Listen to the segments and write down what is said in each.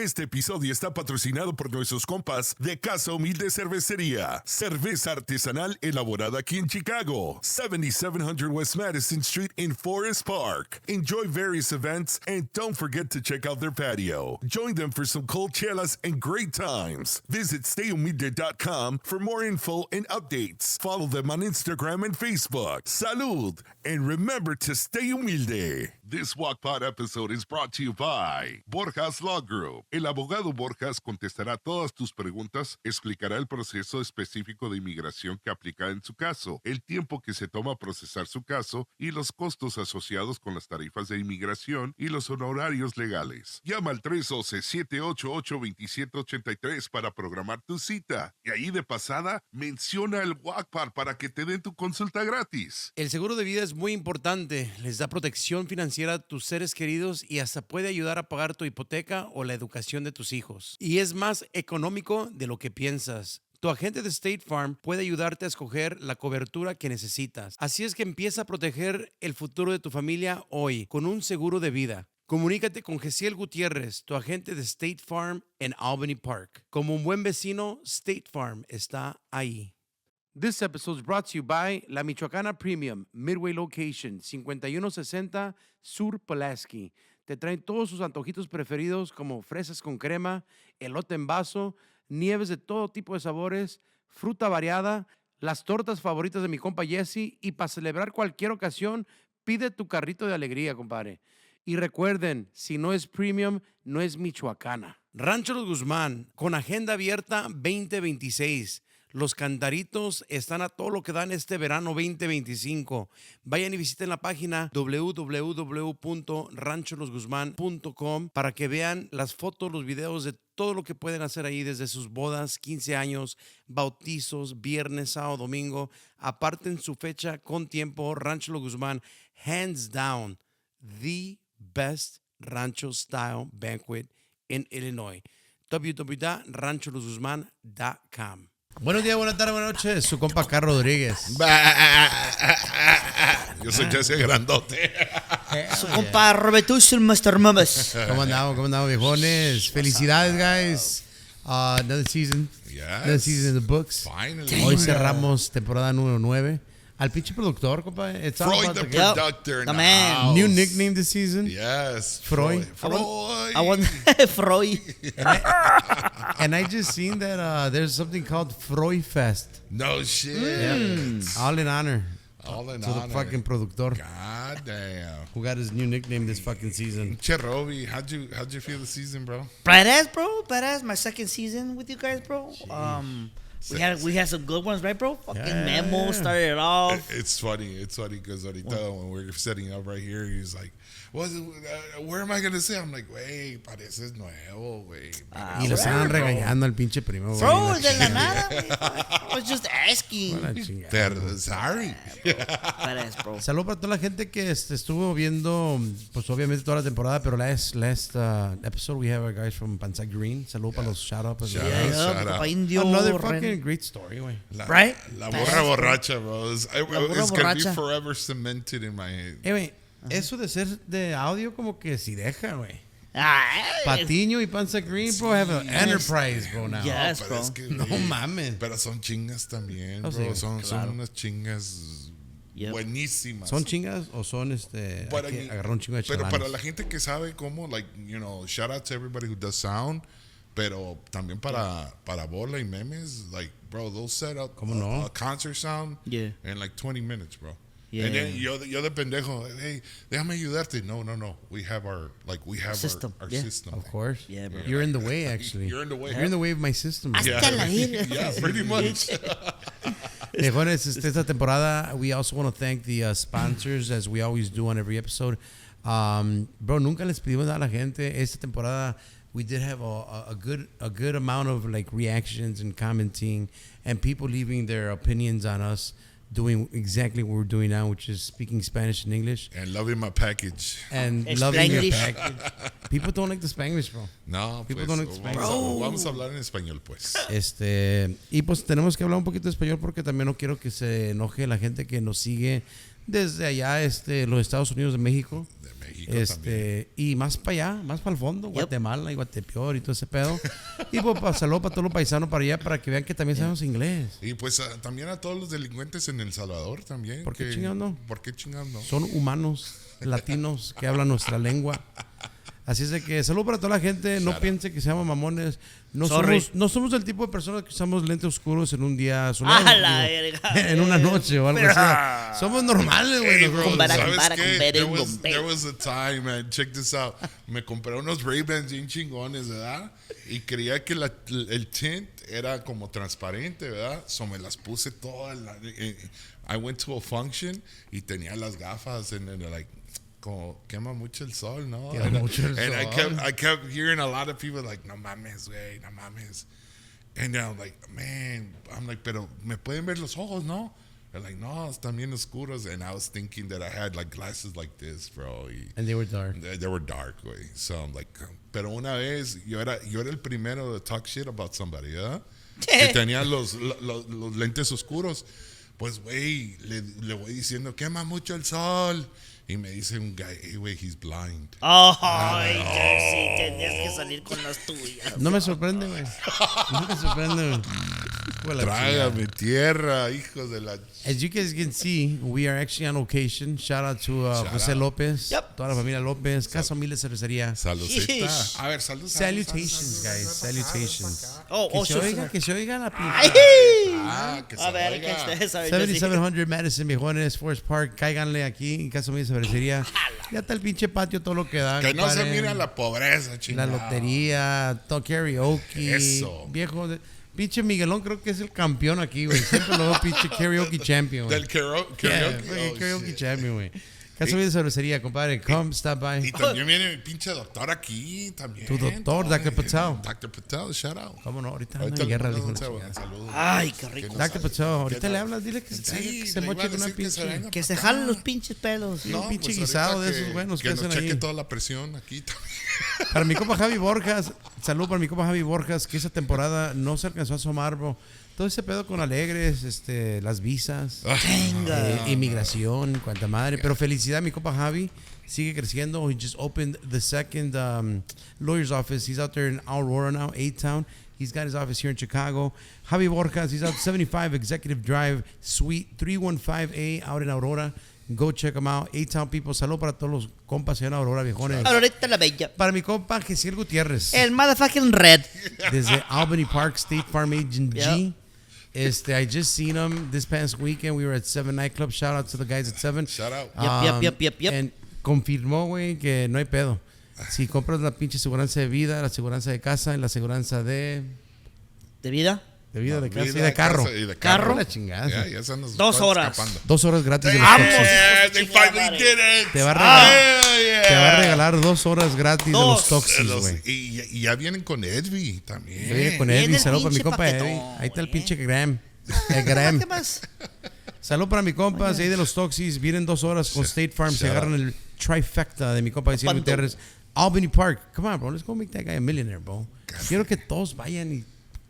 Este episodio está patrocinado por nuestros compas de Casa Humilde Cerveceria. Cerveza artesanal elaborada aquí en Chicago. 7700 West Madison Street in Forest Park. Enjoy various events and don't forget to check out their patio. Join them for some cold chelas and great times. Visit stayhumilde.com for more info and updates. Follow them on Instagram and Facebook. Salud! And remember to stay humilde. This GuacPod episode is brought to you by Borjas Law Group. El abogado Borjas contestará todas tus preguntas, explicará el proceso específico de inmigración que aplica en su caso, el tiempo que se toma procesar su caso y los costos asociados con las tarifas de inmigración y los honorarios legales. Llama al 312-788-2783 para programar tu cita. Y ahí de pasada, menciona el GuacPod para que te den tu consulta gratis. El seguro de vida es muy importante. Les da protección financiera a tus seres queridos y hasta puede ayudar a pagar tu hipoteca o la educación de tus hijos. Y es más económico de lo que piensas. Tu agente de State Farm puede ayudarte a escoger la cobertura que necesitas. Así es que empieza a proteger el futuro de tu familia hoy con un seguro de vida. Comunícate con Gessiel Gutierrez, tu agente de State Farm en Albany Park. Como un buen vecino, State Farm está ahí. This episode is brought to you by La Michoacana Premium, Midway Location, 5160 Sur Pulaski. Te traen todos sus antojitos preferidos como fresas con crema, elote en vaso, nieves de todo tipo de sabores, fruta variada, las tortas favoritas de mi compa Jesse y para celebrar cualquier ocasión, pide tu carrito de alegría, compadre. Y recuerden, si no es premium, no es Michoacana. Rancho Los Guzman, con agenda abierta 2026. Los cantaritos están a todo lo que dan este verano 2025. Vayan y visiten la página www.rancholosguzman.com para que vean las fotos, los videos de todo lo que pueden hacer ahí desde sus bodas, 15 años, bautizos, viernes, sábado, domingo. Aparten su fecha con tiempo. Rancho Los Guzman, hands down, the best rancho style banquet in Illinois. www.rancholosguzman.com. Buenos días, buenas tardes, buenas noches. Su compa Carlos Rodríguez. Yo soy Jesse Grandote. Su compa Robertucho, el Mr. Mamas. ¿Cómo andamos, viejones? Felicidades, guys. Another season. Yes. Another season in the books. Finally. Hoy cerramos temporada número 9. Al pinche productor, compa. It's all Freud about the the Productor. The in man. house. new nickname this season. Yes. Freud. I want Freud. And I just seen that there's something called Freud Fest. No shit. Yeah. All in honor. All in to honor. the fucking productor God damn. who got his new nickname this fucking season. Che Roby, how'd you feel the season, bro? Badass, bro. Badass. My second season with you guys, bro. We had some good ones, right, bro? Fucking Yeah. Memo started it off. It's funny because ahorita when we're setting up right here, he's like, where am I going to say? I'm like, güey, pareces nuevo, güey. Y lo estaban regañando al pinche primo, güey. Bro, de la nada, güey. I was just asking. La chingada. Sorry. Badass, bro. Saludos para toda la gente que estuvo viendo, pues obviamente toda la temporada, pero last episode we have our guys from Pansac Green. Saludos para los shout-outs. Shout Yeah, out. compa Indio. Another Ren. fucking great story, güey. Right? La borra borracha, bro. It's burra going to be borracha. forever cemented in my head. Güey, eso de ser de audio como que sí deja, güey. Ay, Patiño y Pansac Green, bro, have an enterprise, bro, now. Yes, Pero bro. es que, No güey, mames. Pero son chingas también, Oh, bro. sí, Son claro. unas chingas Yep. buenísimas. ¿Son chingas o son hay Para que mí- agarrar un chingo de Pero chalanes? para la gente que sabe cómo, like, you know, shout out to everybody who does sound, pero también para bola y memes, like, bro, they'll set up ¿Cómo no? a concert sound Yeah. in like 20 minutes, bro. Yeah. And then yo de pendejo, hey, déjame ayudarte. No. We have our System. our Yeah. system. Of course. Yeah, bro. You're in the way, actually. You're in the way. You're in the way of my system. bro. Hasta la vida. Yeah, pretty much. Viejones, esta temporada, we also want to thank the sponsors, as we always do on every episode. Bro, nunca les pedimos nada a la gente. Esta temporada, we did have a good amount of like reactions and commenting, and people leaving their opinions on us doing exactly what we're doing now, which is speaking Spanish and English. And loving my package. And loving your Spanglish. package. People don't like the Spanglish, bro. No, People pues, don't expect- vamos a hablar en español, pues. Y pues tenemos que hablar un poquito de español porque también no quiero que se enoje la gente que nos sigue desde allá, los Estados Unidos de México. México también. Y más para allá, más para el fondo, Guatemala y Guatepeor y todo ese pedo. Y pues saludos para todos los paisanos para allá para que vean que también sabemos inglés. Y pues también a todos los delincuentes en El Salvador también. ¿Por qué chingados no? ¿Por qué chingados no? Son humanos latinos que hablan nuestra lengua. Así es de que saludos para toda la gente. No piense que seamos mamones. No somos el tipo de personas que usamos lentes oscuros en un día soleado. En una noche o algo así. Somos normales, güey. Hey, bro, ¿sabes qué? There was a time, man. Check this out. Me compré unos Ray-Bans bien chingones, ¿verdad? Y creía que el tint era como transparente, ¿verdad? So me las puse todas. I went to a function y tenía las gafas and like, como quema mucho el sol, ¿no? Quema mucho el sol. I kept hearing a lot of people like, no mames, güey, no mames. And I'm like, man, pero me pueden ver los ojos, ¿no? They're like, no, están bien oscuros. And I was thinking that I had like glasses like this, bro. And they were dark. They were dark, güey. So I'm like, pero una vez yo era el primero to talk shit about somebody, ¿verdad? Que tenía los lentes oscuros. Pues, güey, le voy diciendo, quema mucho el sol. Y me dice un guy, hey, güey, he's blind. Ay, sí, tenías que salir con las tuyas. No me sorprende, güey. No me sorprende, güey. Trágame tierra, hijos de la... As you guys can see, we are actually on location. Shout out to José López, toda la familia López, Casa Humilde Cervecería. Saludcita. A ver, saludos. Salutations, guys. Salutations. Que se oiga la pinta. Que se oiga. 7700 Madison, viejones, Forest Park. Cáiganle aquí en Casa Humilde Cervecería. Ya está el pinche patio, todo lo que da. Que no se mira la pobreza, chingada. La lotería, todo karaoke. Eso. Viejo... Pinche Miguelón creo que es el campeón aquí, güey. Siempre lo veo pinche karaoke champion. Del karaoke. Karaoke champion, güey. Casa Humilde Cervecería, compadre. Come, stop by. Y también viene el pinche doctor aquí, también. Tu doctor, Dr. Patel. Dr. Patel, shout out. ¿Cómo no? Ahorita anda en guerra, dijo. Saludos. Ay, qué rico. Dr. Patel, ahorita le hablas, dile que se moche con una pinche... Que se jalen los pinches pelos. No, un pinche guisado de esos buenos que hacen ahí. Que nos cheque toda la presión aquí también. Para mi compa Javy Borjas, salud para mi compa Javy Borjas, que esa temporada no se alcanzó a asomar, bro. Todo ese pedo con Alegres, las visas, inmigración, cuanta madre. Pero felicidad, mi compa Javy sigue creciendo. He just opened the second lawyer's office. He's out there in Aurora now, A-Town. He's got his office here in Chicago. Javi Borjas, he's out 75 Executive Drive, Suite 315A, out in Aurora. Go check him out. A-Town people. Salud para todos los compas allá en Aurora, viejones. Aurorita la bella. Para mi compa Gessiel Gutierrez. El motherfucking red. Desde Albany Park, State Farm Agent G. I just seen him this past weekend. We were at 7 nightclub. Shout out to the guys at 7. Shout out. Yep. And confirmó, güey, que no hay pedo. Si compras la pinche aseguranza de vida, la aseguranza de casa y la aseguranza de... ¿De vida? De vida, de casa y de carro. Carro. La chingada. Ya se nos 2 horas. escapando. 2 horas gratis de los ¡Vamos! taxis. They finally did it. Te va a regalar 2 horas gratis de los taxis, güey. Y ya vienen con Edvi también. Viene con Viene Edvi. el Salud para mi pinche compa Edvi. paquetón, Ahí está el güey. pinche Graham. El Graham. ¿Qué más? Salud para mi compa. Ahí de los taxis. Vienen 2 horas con State Farm. Se agarran el trifecta de mi compa Gessiel Gutierrez. Albany Park. Come on, bro. Let's go make that guy a millionaire, bro. Quiero que todos vayan y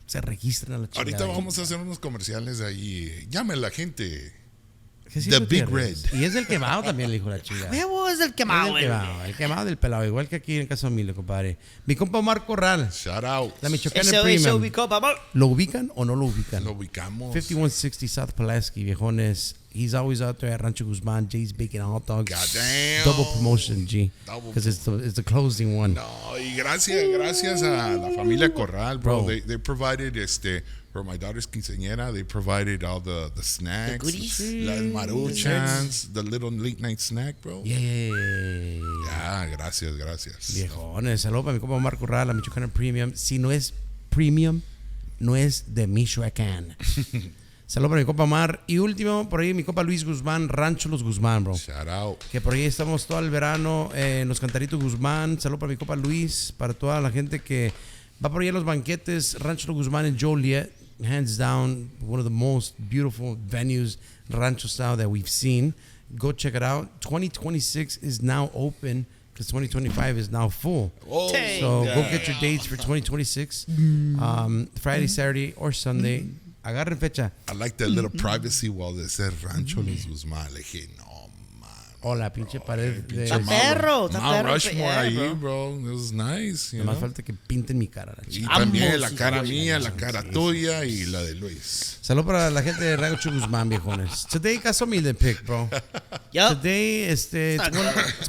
se registren a la chingada. Ahorita vamos a hacer unos comerciales ahí. Llame a la gente. Gessiel The Big Gutierrez. Red. Y es del quemado también, le dijo la chingada. Huevo es del Es quemado, del quemado, el quemado del pelado, igual que aquí en Casa Humilde, compadre. Mi compa Omar Corral, Shout out. la Michoacana Ese Premium. ubicó, papá. ¿Lo ubican o no lo ubican? Lo ubicamos. 5160 South Pulaski, viejones. He's always out there at Rancho Guzman, Jay's Bacon and Hot Dogs. Goddamn. Double promotion, G. Because it's the closing one. No, y gracias a la familia Corral, bro. They provided for my daughter's quinceañera, they provided all the snacks, The goodies? las maruchans, the little late night snack, bro. Yeah. Ya, gracias. Viejones, saludos para mi compa Omar Corral, la Michoacana Premium. Si no es premium, no es de Michoacán. Saludos para mi compa Omar. Y último, por ahí mi compa Luis Guzmán, Rancho Los Guzman, bro. Shout out. Que por ahí estamos todo el verano en los Cantaritos Guzmán. Saludos para mi compa Luis, para toda la gente que va por ahí a los banquetes. Rancho Los Guzmán en Joliet, hands down, one of the most beautiful venues, rancho style, that we've seen. Go check it out. 2026 is now open because 2025 is now full. Oh, So go get your dates for 2026. Friday, Saturday, or Sunday. Agarren fecha. I like that little privacy wall that said Rancho Los Guzman. Le dije, no O la pinche pared de... Está perro, está Mount perro. Rushmore Yeah, ahí, bro. bro. It was nice, you Más know. falta que pinten mi cara. La Y chica. también la Ambos, cara sí, mía, la cara tuya y la de Luis. Salud para la gente de Rancho Los Guzman, viejones. Today, Casa Humilde pick, bro. Yup. Today, it's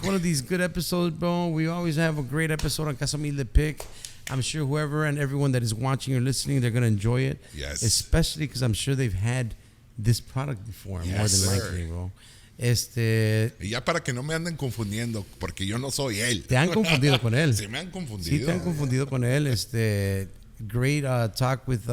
one of these good episodes, bro. We always have a great episode on Casa Humilde pick. I'm sure whoever and everyone that is watching or listening, they're going to enjoy it. Yes. Especially because I'm sure they've had this product before, more Yes, than sir. likely, bro. Y ya para que no me anden confundiendo, porque yo no soy él. Te han confundido con él. Se me han confundido. Sí, te han confundido con él. Great talk with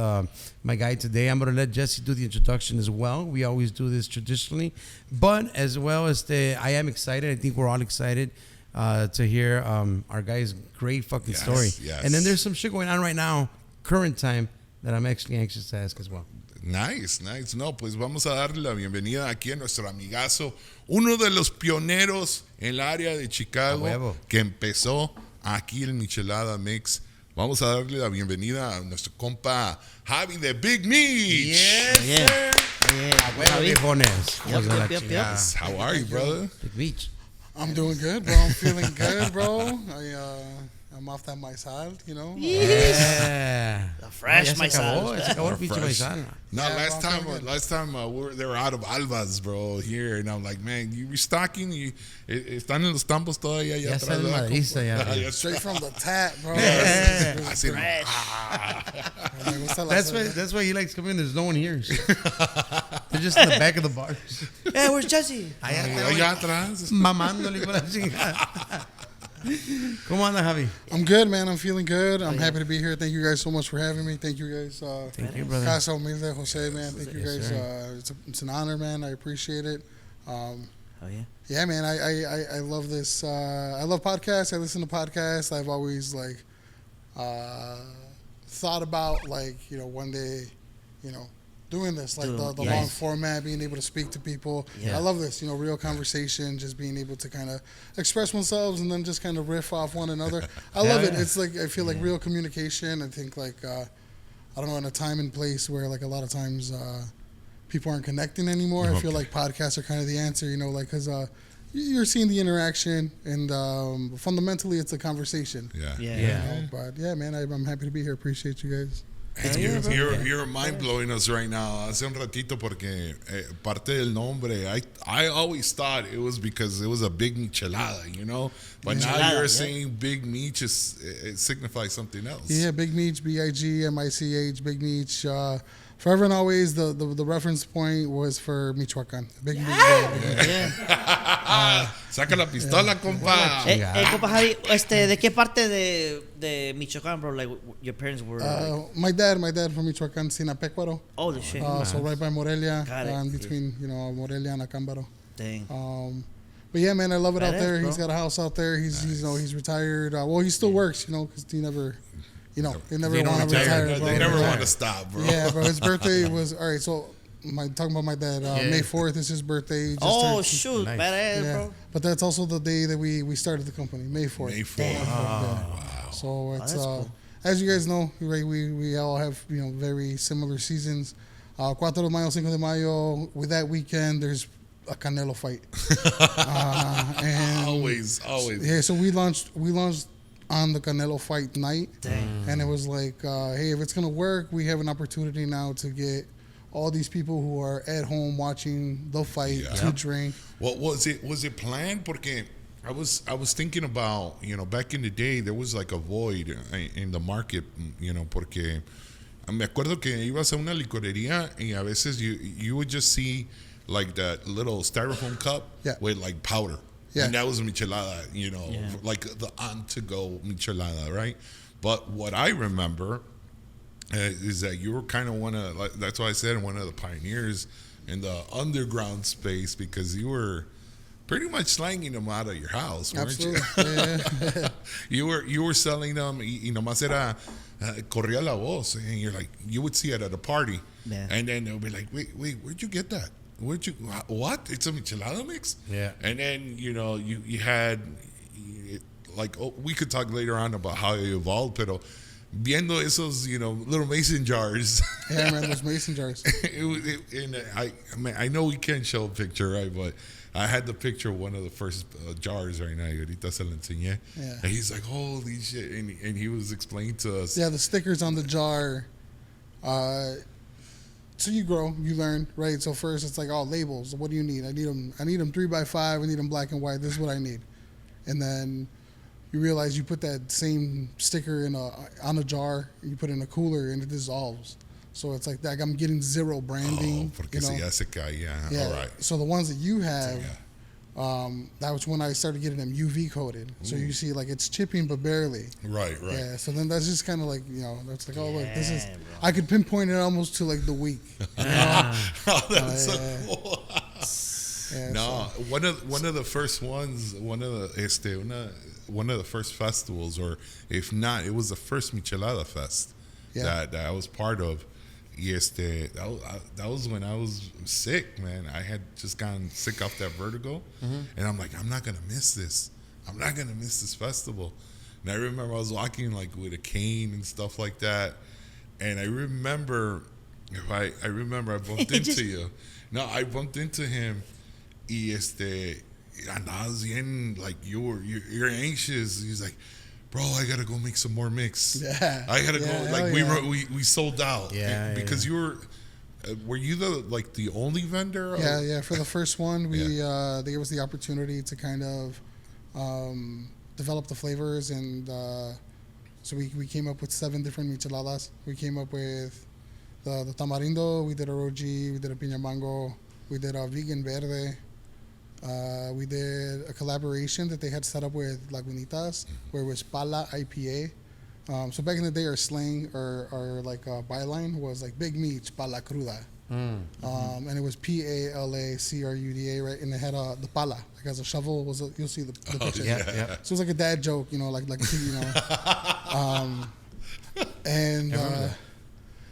my guy today. I'm going to let Jesse do the introduction as well. We always do this traditionally. But as well, I am excited. I think we're all excited to hear our guy's great fucking story. Yes. And then there's some shit going on right now, current time, that I'm actually anxious to ask as well. Nice. No, pues vamos a darle la bienvenida aquí a nuestro amigazo, uno de los pioneros en el área de Chicago, que empezó aquí el Michelada Mix. Vamos a darle la bienvenida a nuestro compa Javy de Big Mich. Yes, sir. Yes. How are you, brother? Big Mich. I'm doing good, bro. I'm feeling good, bro. I'm off that maizal, you know. Yeah. The fresh Ya se acabó el pinche Fresh. maizal. No, Yeah, last bro, I'm feeling time they were out of albas, bro, here, and I'm like, man, you restocking? Están en los tampos todavía allá Ya atrás. está el ¿verdad, madrista compa? ya. Ya Straight from the tap, bro. Así, Me gusta la That's why he likes coming. There's no one here. They're just in the back of the bars. Hey, where's Jesse? allá atrás. Mamándole con la chingada. ¿Cómo anda, Javy? I'm good, man. I'm feeling good. I'm happy to be here. Thank you guys so much for having me. Thank you guys. Thank you, brother. Casa Humilde, Jose, man. Thank you Yes, guys. It's an honor, man. I appreciate it. Oh, yeah. Yeah, man. I love this. I love podcasts. I listen to podcasts. I've always thought about one day, doing this, like the Yes. long format, being able to speak to people. Yeah. I love this, real conversation, just being able to kind of express oneself and then just kind of riff off one another. I love it. Yeah. It's like, I feel like real communication. I think I don't know, in a time and place where a lot of times people aren't connecting anymore. I feel like podcasts are kind of the answer, because you're seeing the interaction and fundamentally it's a conversation. Yeah. But yeah, man, I'm happy to be here. Appreciate you guys. You're mind blowing us right now. Hace un ratito porque parte del nombre, I always thought it was because it was a big michelada, But now Michelada, you're saying Big Mich it signifies something else. Yeah, Big Mich, BIGMICH, Big Mich. Forever and always, the reference point was for Michoacán. Big Mich. Saca la pistola, compa. Compa Javi, ¿de qué parte de Michoacán, bro? Like, your parents were My dad from Michoacán, Sinapecuaro. oh, the shit. So right by Morelia, Got it. in between, Morelia and Acámbaro. Dang. But yeah, man, I love it out Badass, there. bro. He's got a house out there. He's retired. Well, he still works, because he never, they never want to retire. They never want to stop, bro. Yeah, bro. His birthday was all right. So, talking about my dad, May 4th is his birthday. He just turned- Shoot. Nice. Badass, yeah. bro. But that's also the day that we started the company, May 4th. May 4th. Yeah. So it's that's cool. as you guys know, right, we all have very similar seasons. 4 de Mayo, 5 de Mayo. With that weekend, there's a Canelo fight. And Always. yeah, so we launched on the Canelo fight night. Dang. And it was like, hey, if it's going to work, we have an opportunity now to get all these people who are at home watching the fight to drink. What was it? Was it planned? Porque I was thinking about, back in the day, there was like a void in the market, porque me acuerdo que ibas a una licorería y a veces you would just see like that little styrofoam cup with like powder. Yeah. And that was a michelada, like the on-to-go michelada, right? But what I remember is that you were kind of that's why I said one of the pioneers in the underground space, because you were pretty much slanging them out of your house, weren't Absolutely. you? You were selling them, y nomás era, corría la voz, and you're like, you would see it at a party, and then they'll be like, wait, where'd you get that? What? It's a michelada mix? Yeah. And then, you had, we could talk later on about how it evolved, pero viendo esos, little mason jars. Yeah, man, those mason jars. I know we can't show a picture, right? But I had the picture of one of the first jars right now. Y ahorita se lo enseñé. Yeah. And he's like, holy shit. And he was explaining to us. Yeah, the stickers on the jar. So you grow, you learn, right? So first it's like, oh, labels. What do you need? I need them 3x5. I need them black and white. This is what I need. And then you realize you put that same sticker on a jar, you put it in a cooler, and it dissolves. So it's like that. I'm getting zero branding. Oh, porque si ya se caía. Yeah. All right. So the ones that you have, that was when I started getting them UV coated. So you see, like, it's chipping, but barely. Right. Yeah. So then that's just kind of like, that's like, oh, look, this is. Bro. I could pinpoint it almost to like the week. That's so cool. Yeah, No, one of the first ones, one of the first festivals, or if not, it was the first Michelada Fest that I was part of. That was when I was sick, man. I had just gotten sick off that vertigo, and I'm like, I'm not gonna miss this. I'm not gonna miss this festival. And I remember I was walking like with a cane and stuff like that, and I remember I bumped into you. No, I bumped into him. Y andabas bien, like you're anxious. He's like, bro, I gotta go make some more mix. Yeah, I gotta go. Like we sold out. Yeah, because you were you the only vendor? Yeah. For the first one, they gave us the opportunity to kind of develop the flavors, and so we came up with 7 different micheladas. We came up with the tamarindo. We did a roji. We did a piña mango. We did a vegan verde. We did a collaboration that they had set up with Lagunitas, where it was Pala IPA. So back in the day, our slang or like byline was like Big Mich, Pala Cruda. And it was PALACRUDA, right? And it had the pala, like as a shovel. You'll see the picture. Yeah. So it was like a dad joke, and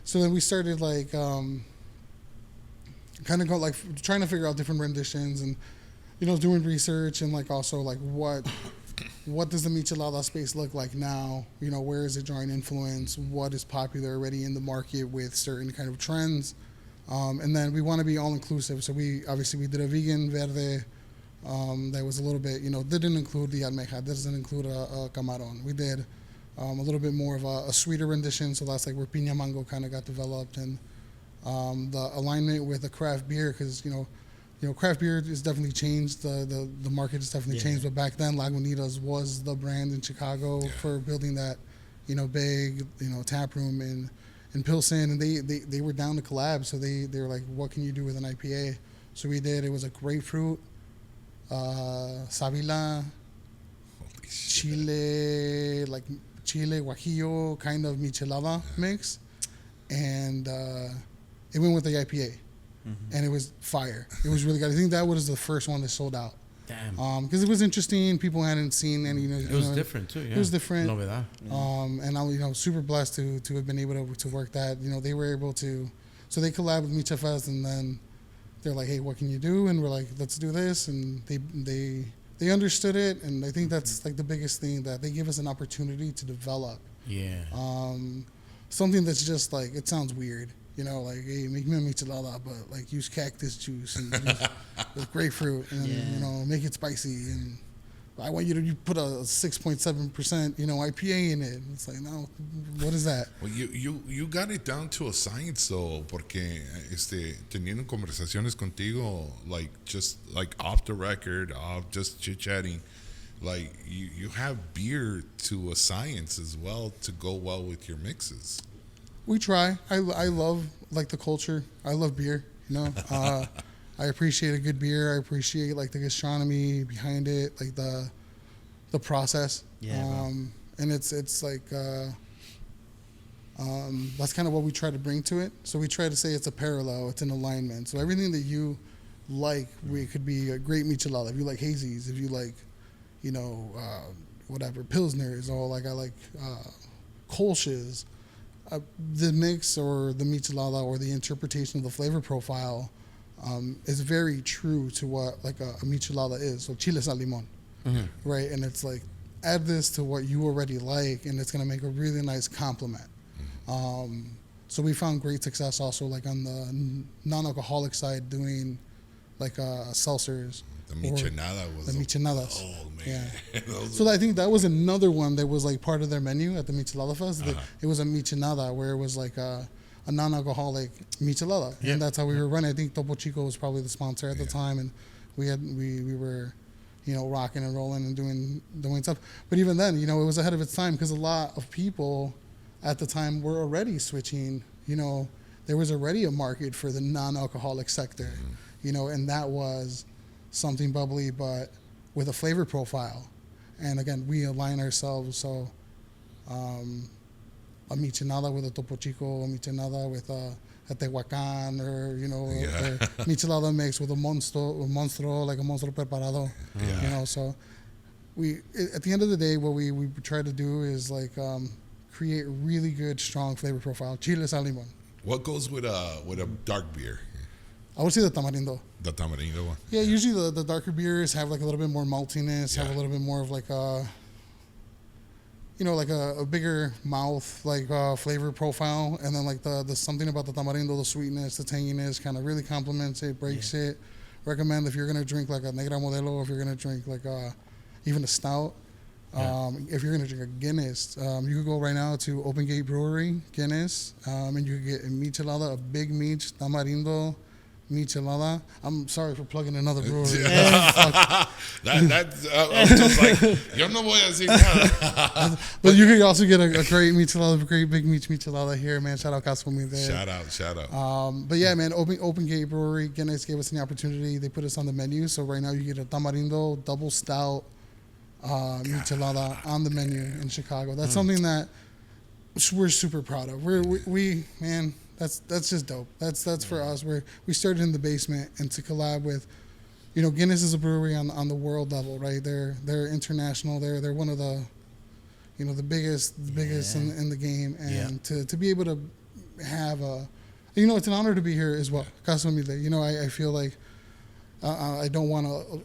so then we started like kind of trying to figure out different renditions and doing research and like also like what does the michelada space look like now? Where is it drawing influence? What is popular already in the market with certain kind of trends? And then we want to be all inclusive. So we did a vegan verde that was a little bit, didn't include the almeja, doesn't include a camaron. We did a little bit more of a sweeter rendition. So that's like where piña mango kind of got developed, and the alignment with the craft beer, because craft beer has definitely changed. The market has definitely changed. But back then, Lagunitas was the brand in Chicago for building that, big, tap room in Pilsen, and they were down to collab. So they were like, what can you do with an IPA? So we did. It was a grapefruit, Savila, chile guajillo kind of michelada mix, and it went with the IPA. And it was fire. It was really good. I think that was the first one that sold out. Damn. Because it was interesting. People hadn't seen any. It was different too. Yeah. It was different. Novedad. And I'm super blessed to have been able to work that. They were able to. So they collabed with Micha Fest, and then they're like, "Hey, what can you do?" And we're like, "Let's do this." And they understood it, and I think that's like the biggest thing, that they give us an opportunity to develop. Yeah. Something that's just like, it sounds weird. Like, hey, make me a michelada, but like use cactus juice and with grapefruit, and make it spicy. And I want you to put a 6.7% IPA in it. It's like, no, what is that? Well, you got it down to a science though, porque teniendo conversaciones contigo, like just like off the record, off just chit chatting, like you have beer to a science as well to go well with your mixes. We try. I love like the culture. I love beer. I appreciate a good beer. I appreciate like the gastronomy behind it, like the process. Yeah. And it's like that's kind of what we try to bring to it. So we try to say it's a parallel. It's an alignment. So everything that you like, it could be a great michelada. If you like hazies, if you like, whatever pilsners, or like I like kolsches. The mix or the michelada or the interpretation of the flavor profile is very true to what like a michelada is. So chiles al limon, right? And it's like, add this to what you already like, and it's gonna make a really nice complement. So we found great success also like on the non-alcoholic side, doing like seltzers. The michelada was the micheladas. Oh man. Yeah. Those So I think that was another one that was like part of their menu at the Michelada Fest. It was a michelada where it was like a non-alcoholic michelada, and that's how we were running. I think Topo Chico was probably the sponsor at the time, and we were, rocking and rolling and doing stuff. But even then, it was ahead of its time because a lot of people at the time were already switching. There was already a market for the non-alcoholic sector, and that was something bubbly, but with a flavor profile. And again, we align ourselves. So a michelada with a Topo Chico, a michelada with a Tehuacan, or or michelada mix with a monstro, like a monstro preparado. So we at the end of the day, what we try to do is like create really good, strong flavor profile. Chile, sal, limon. What goes with a dark beer? I would say the tamarindo. The tamarindo one. Yeah, usually the darker beers have like a little bit more maltiness, have a little bit more of like a, like a bigger mouth, like flavor profile, and then like the something about the tamarindo, the sweetness, the tanginess, kind of really complements it, breaks it. Recommend if you're gonna drink like a negra modelo, if you're gonna drink like even a stout. If you're gonna drink a Guinness, you could go right now to Open Gate Brewery, Guinness, and you could get a michelada, a big Mich, tamarindo, michelada. I'm sorry for plugging another brewery. I was just like, yo no voy a decir nada. But you could also get a great michelada, a great big Mich michelada here, man. Shout out Casa Humilde. Shout out. But yeah, man, Open Gate Brewery, Guinness gave us the opportunity. They put us on the menu, so right now you get a tamarindo double stout michelada on the menu in Chicago. That's something that we're super proud of. We man, that's just dope. That's for us. We started in the basement, and to collab with, Guinness is a brewery on the world level, right? They're international. They're one of the, the biggest in the game, and to be able to have it's an honor to be here as well. Casa Humilde. I feel like. I don't want to,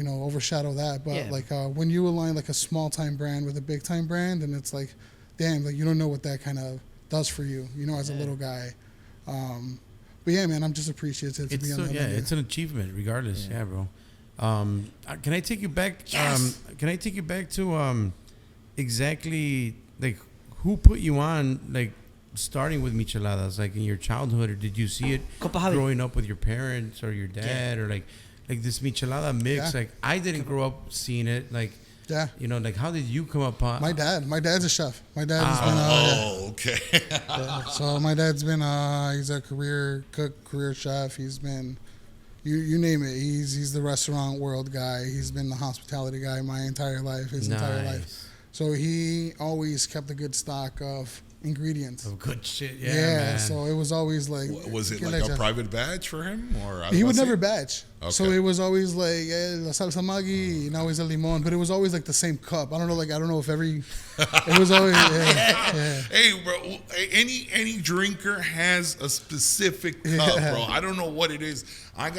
overshadow that. But when you align like a small time brand with a big time brand, and it's like, damn, like you don't know what that kind of does for you, as a little guy. But yeah, man, I'm just appreciative to be on that. Yeah, it's an achievement, regardless. Yeah, bro. Can I take you back? Yes. Can I take you back to exactly like who put you on like? Starting with micheladas, like in your childhood, or did you see it growing up with your parents or your dad, or like this michelada mix? Like I didn't grow up seeing it. Like like how did you come upon? My dad's a chef. My dad has been. Okay. So my dad's been. He's a career cook, career chef. He's been. You name it. He's the restaurant world guy. He's been the hospitality guy my entire life. His entire life. So he always kept a good stock of ingredients of good shit. Man. So it was always like, was it like a private batch for him, or he would never batch? Okay. So it was always like la salsa Maggi, and always el limon, but it was always like the same cup. I don't know if every it was always Hey bro, any drinker has a specific cup, bro. I don't know what it is. I'm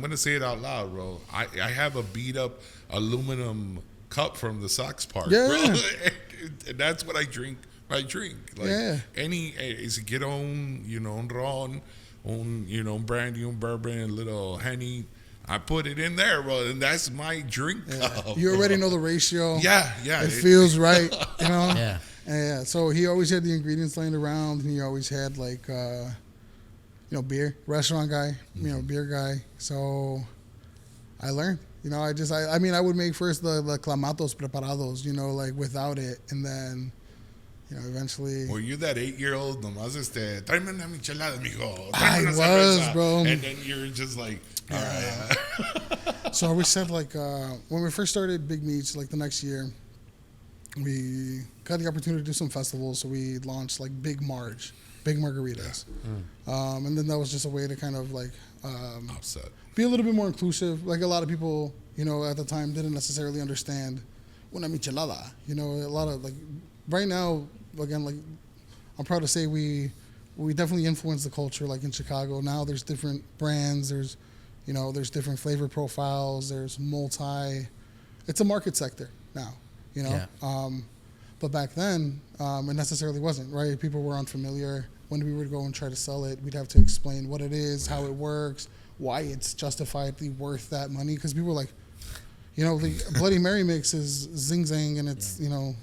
gonna say it out loud, bro. I have a beat up aluminum cup from the Sox Park, bro. And that's what I drink. Like is get on, un ron, brandy, un bourbon, a little Henny. I put it in there, bro, and that's my drink cup. You already know the ratio. Yeah. It feels right, Yeah. So he always had the ingredients laying around, and he always had like, beer. Restaurant guy, beer guy. So I learned. I would make first the clamatos preparados, like without it, and then, eventually. Were you that 8-year-old? Nomás tráeme una michelada, mijo. I was, bro. And then you're just like, all right. So we said like, when we first started Big Meats, like the next year, we got the opportunity to do some festivals, so we launched like Big margaritas. And then that was just a way to kind of like, offset. Be a little bit more inclusive. Like a lot of people, at the time didn't necessarily understand una michelada. A lot of like right now, again, like I'm proud to say we definitely influence the culture. Like in Chicago now, there's different brands. There's different flavor profiles. There's it's a market sector now. But back then, it necessarily wasn't, right? People were unfamiliar. When we would go and try to sell it, we'd have to explain what it is, how it works, why it's justifiably worth that money. Because people are like, you know, the Bloody Mary mix is zing zang, and it's you know,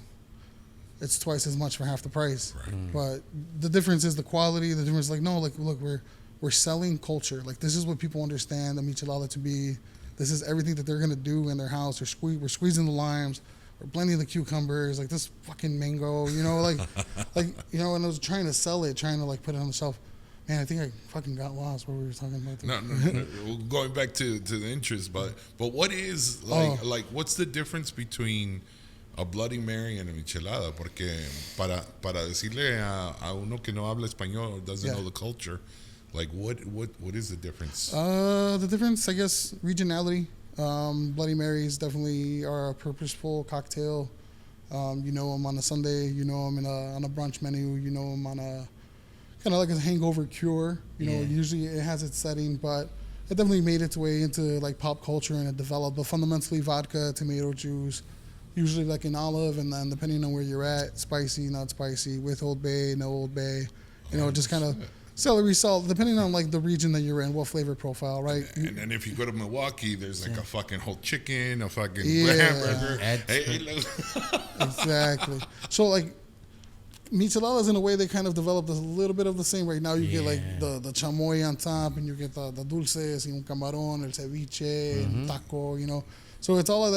it's twice as much for half the price. Right. But the difference is the quality. The difference is like, no, like look, we're selling culture. Like this is what people understand the michelada to be. This is everything that they're gonna do in their house. We're squeezing the limes. We're blending the cucumbers. Like this fucking mango. You know, like you know. And I was trying to sell it, trying to like put it on the shelf. Man, I think I fucking got lost what we were talking about. No. Well, going back to the interest, but what is like what's the difference between a Bloody Mary and a michelada? Porque para decirle a uno que no habla español or doesn't know the culture, like what is the difference? The difference, I guess, regionality. Bloody Marys definitely are a purposeful cocktail. You know them on a Sunday. You know them on a brunch menu. You know them on a kind of like a hangover cure. You know, usually it has its setting, but it definitely made its way into like pop culture and it developed. But fundamentally, vodka, tomato juice, usually like an olive, and then depending on where you're at, spicy, not spicy, with Old Bay, no Old Bay. You know, just kind of celery salt, depending on like the region that you're in, what flavor profile, right? And then if you go to Milwaukee, there's like a fucking whole chicken, a fucking hamburger. Exactly. So like micheladas, in a way, they kind of developed a little bit of the same. Right now, you get like the chamoy on top, and you get the dulces, y un camarón, el ceviche, and taco. You know, so it's all of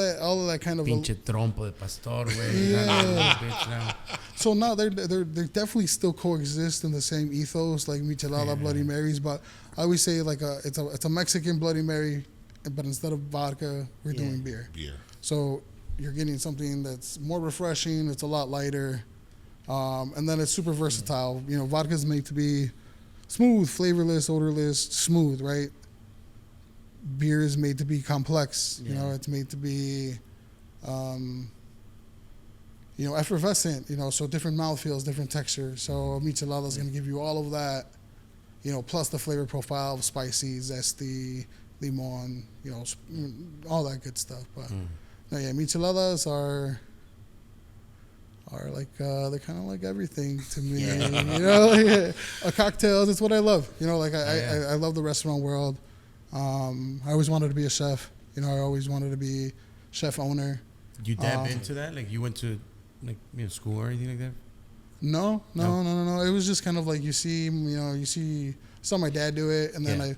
that kind of. Pinche trompo de pastor, güey. Yeah. So now they definitely still coexist in the same ethos, like michelada, Bloody Marys. But I always say like it's a Mexican Bloody Mary, but instead of vodka, we're doing beer. So you're getting something that's more refreshing. It's a lot lighter. And then it's super versatile. You know, vodka is made to be smooth, flavorless, odorless, smooth, right? Beer is made to be complex. You know, it's made to be, you know, effervescent. You know, so different mouthfeels, different texture. So michelada is going to give you all of that. You know, plus the flavor profile of spicy, zesty, limon. You know, all that good stuff. But no, yeah, micheladas are like they're kind of like everything to me. You know, like a cocktail. That's what I love. You know, like I love the restaurant world. I always wanted to be a chef. You know, I always wanted to be chef owner. You dab into that? Like you went to like school or anything like that? No. It was just kind of like you saw my dad do it, and then I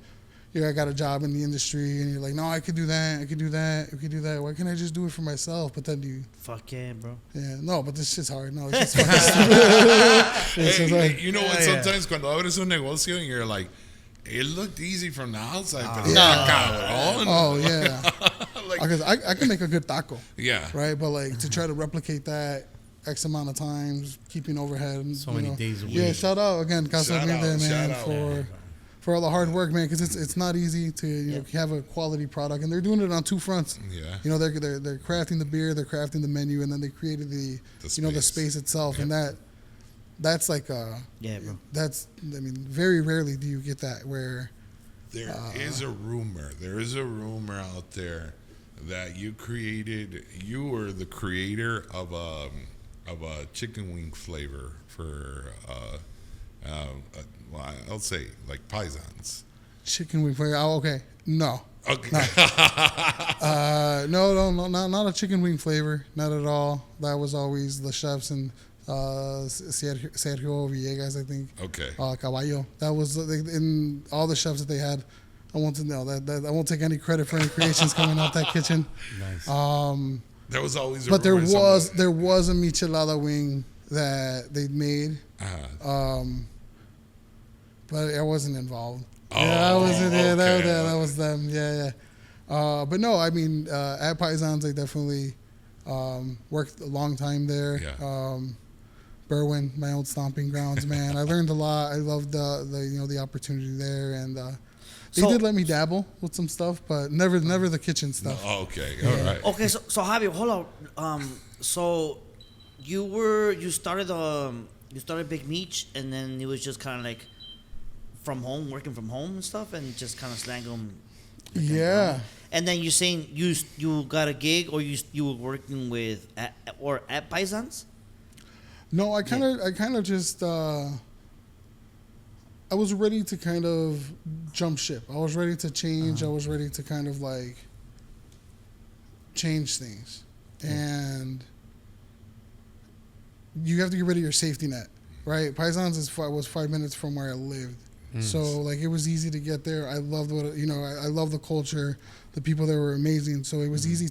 got a job in the industry, and you're like, no, I could do that. Why can't I just do it for myself? But then fuck yeah, bro. Yeah, no, but this shit's hard. No, it's just fucking stupid. You know what? Sometimes cuando abres un negocio and you're like, it looked easy from the outside, but cabrón. Oh yeah, because I can make a good taco. Yeah. Right, but like to try to replicate that X amount of times, keeping overhead. And, so many days a week. Yeah, shout out again, Casa Humilde, man, for all the hard work, man, because it's not easy to have a quality product, and they're doing it on two fronts. Yeah. You know, they're crafting the beer, they're crafting the menu, and then they created the space itself, and that's like bro. That's, I mean, very rarely do you get that where there is a rumor out there that you were the creator of a chicken wing flavor for well, I'll say like paisans. Chicken wing flavor. Oh, okay. No. Okay. No, not a chicken wing flavor. Not at all. That was always the chefs and Sergio Villegas, I think. Okay. Caballo. That was in all the chefs that they had. I want to know that I won't take any credit for any creations coming out that kitchen. Nice. There was always. But there was a michelada wing that they made. But I wasn't involved. I wasn't there. Okay. That was them. Yeah. But no, I mean, at Paisans, I definitely worked a long time there. Yeah. Berwyn, my old stomping grounds, man. I learned a lot. I loved the opportunity there, and they did let me dabble with some stuff, but never the kitchen stuff. No, okay, all right. Okay, so Javy, hold on. So you started Big Mich, and then it was just kind of like from home, working from home and stuff, and just kind of slang them. Yeah. And then you're saying you got a gig, or you were working with at Paisans? No, I kind of just I was ready to kind of jump ship. I was ready to change. I was ready to kind of like change things. And you have to get rid of your safety net, right? Paisans was 5 minutes from where I lived. So like it was easy to get there. I loved I love the culture. The people there were amazing. So it was easy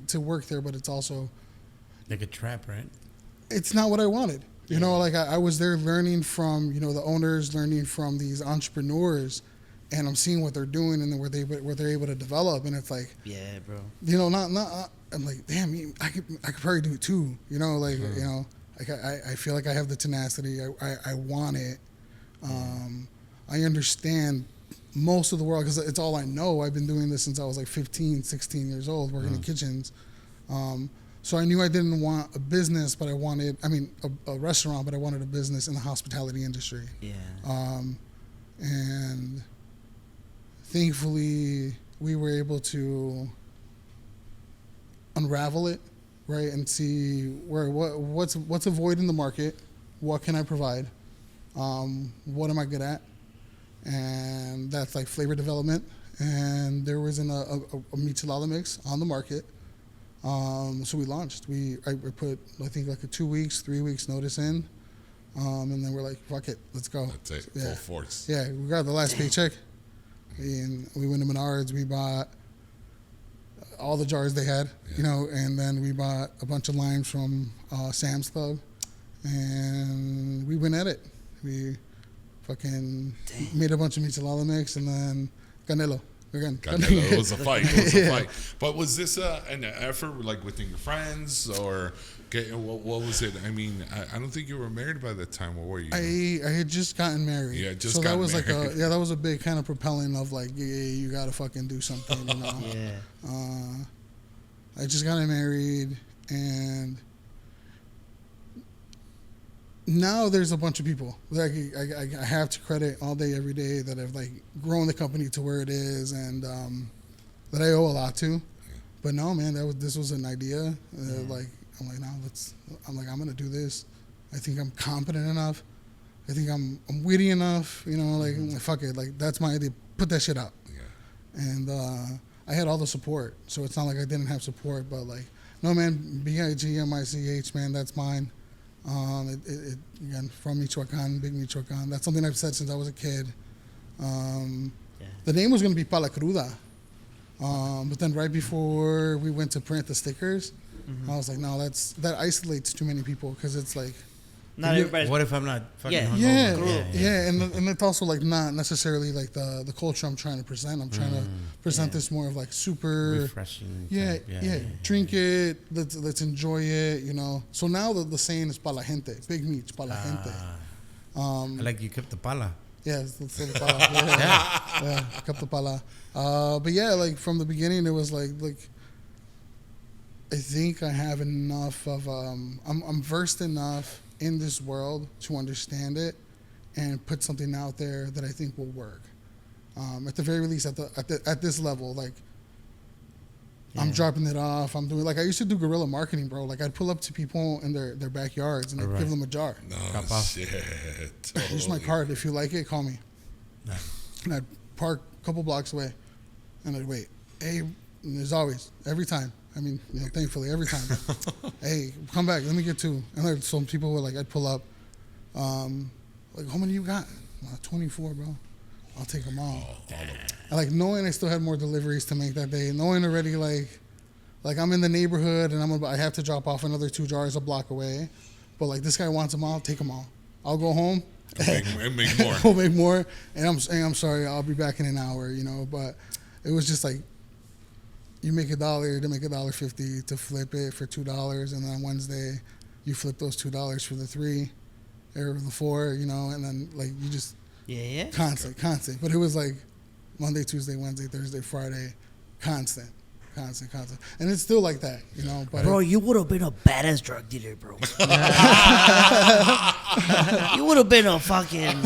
to work there, but it's also like a trap, right? It's not what I wanted. You know, like I was there learning from, the owners, learning from these entrepreneurs, and I'm seeing what they're doing and what they're able to develop. And it's like, yeah, bro. I'm like, damn, I could probably do it too. I feel like I have the tenacity. I want it. I understand most of the world because it's all I know. I've been doing this since I was like 15, 16 years old, working in kitchens. So I knew I didn't want a business, but a restaurant, but I wanted a business in the hospitality industry. Yeah. And thankfully, we were able to unravel it, right, and see what's a void in the market, what can I provide, what am I good at, and that's like flavor development. And there wasn't a michelada mix on the market. So we launched. I put, I think, like a 2 weeks, 3 weeks notice in. And then we're like, fuck it, let's go. That's it, full force. Yeah, we got the last paycheck. And we went to Menards. We bought all the jars they had, and then we bought a bunch of limes from Sam's Club. And we went at it. We fucking made a bunch of michelada mix and then Canelo. Again. It was a fight. It was a fight. But was this an effort like within your friends or what was it? I mean, I don't think you were married by that time. Or were you? I had just gotten married. Yeah, so that was married. That was a big kind of propelling of like, you gotta fucking do something, Yeah. I just got married and now there's a bunch of people like I have to credit all day, every day that have like grown the company to where it is, and that I owe a lot to. But no, man, this was an idea. I'm like, I'm gonna do this. I think I'm competent enough. I think I'm witty enough. Fuck it, like that's my idea. Put that shit out. Yeah. And I had all the support, so it's not like I didn't have support. But like, no, man, BIGMICH, man, that's mine. Again, from Michoacana, big Michoacana. That's something I've said since I was a kid. The name was going to be Pala Cruda. But then right before we went to print the stickers, I was like, no, that isolates too many people because it's like, not everybody. What if I'm not fucking hungover? Yeah. And it's also like not necessarily like the culture I'm trying to present. I'm trying to present this more of like super refreshing. Yeah. Drink it. Let's enjoy it. So now the saying is "pa la gente," big Mich, pa la gente. I like you kept the pala. Yeah, let's say the pala. Yeah, kept the pala. But yeah, like from the beginning, it was like I think I have enough of I'm versed enough in this world to understand it and put something out there that I think will work. At the very least, at this level, like I'm dropping it off. I'm doing like I used to do guerrilla marketing, bro. Like I'd pull up to people in their backyards and I'd give them a jar. No shit. Here's my card. If you like it, call me. And I'd park a couple blocks away, and I'd wait. Hey, and there's always every time. I mean, thankfully, every time. Hey, come back. Let me get two. And like, some people were like, I'd pull up. Like, how many you got? 24, bro. I'll take them all. And like knowing I still had more deliveries to make that day, knowing already like I'm in the neighborhood and I have to drop off another 2 jars a block away. But like this guy wants them all, take them all. I'll go home. And make more. We'll make more. And I'm sorry, I'll be back in an hour, But it was just like, you make $1 to make $1.50 to flip it for $2, and then on Wednesday you flip those $2 for the 3 or the 4, and then like you just constant. But it was like Monday, Tuesday, Wednesday, Thursday, Friday, constant, and it's still like that, But bro, you would have been a badass drug dealer, bro. You would have been a fucking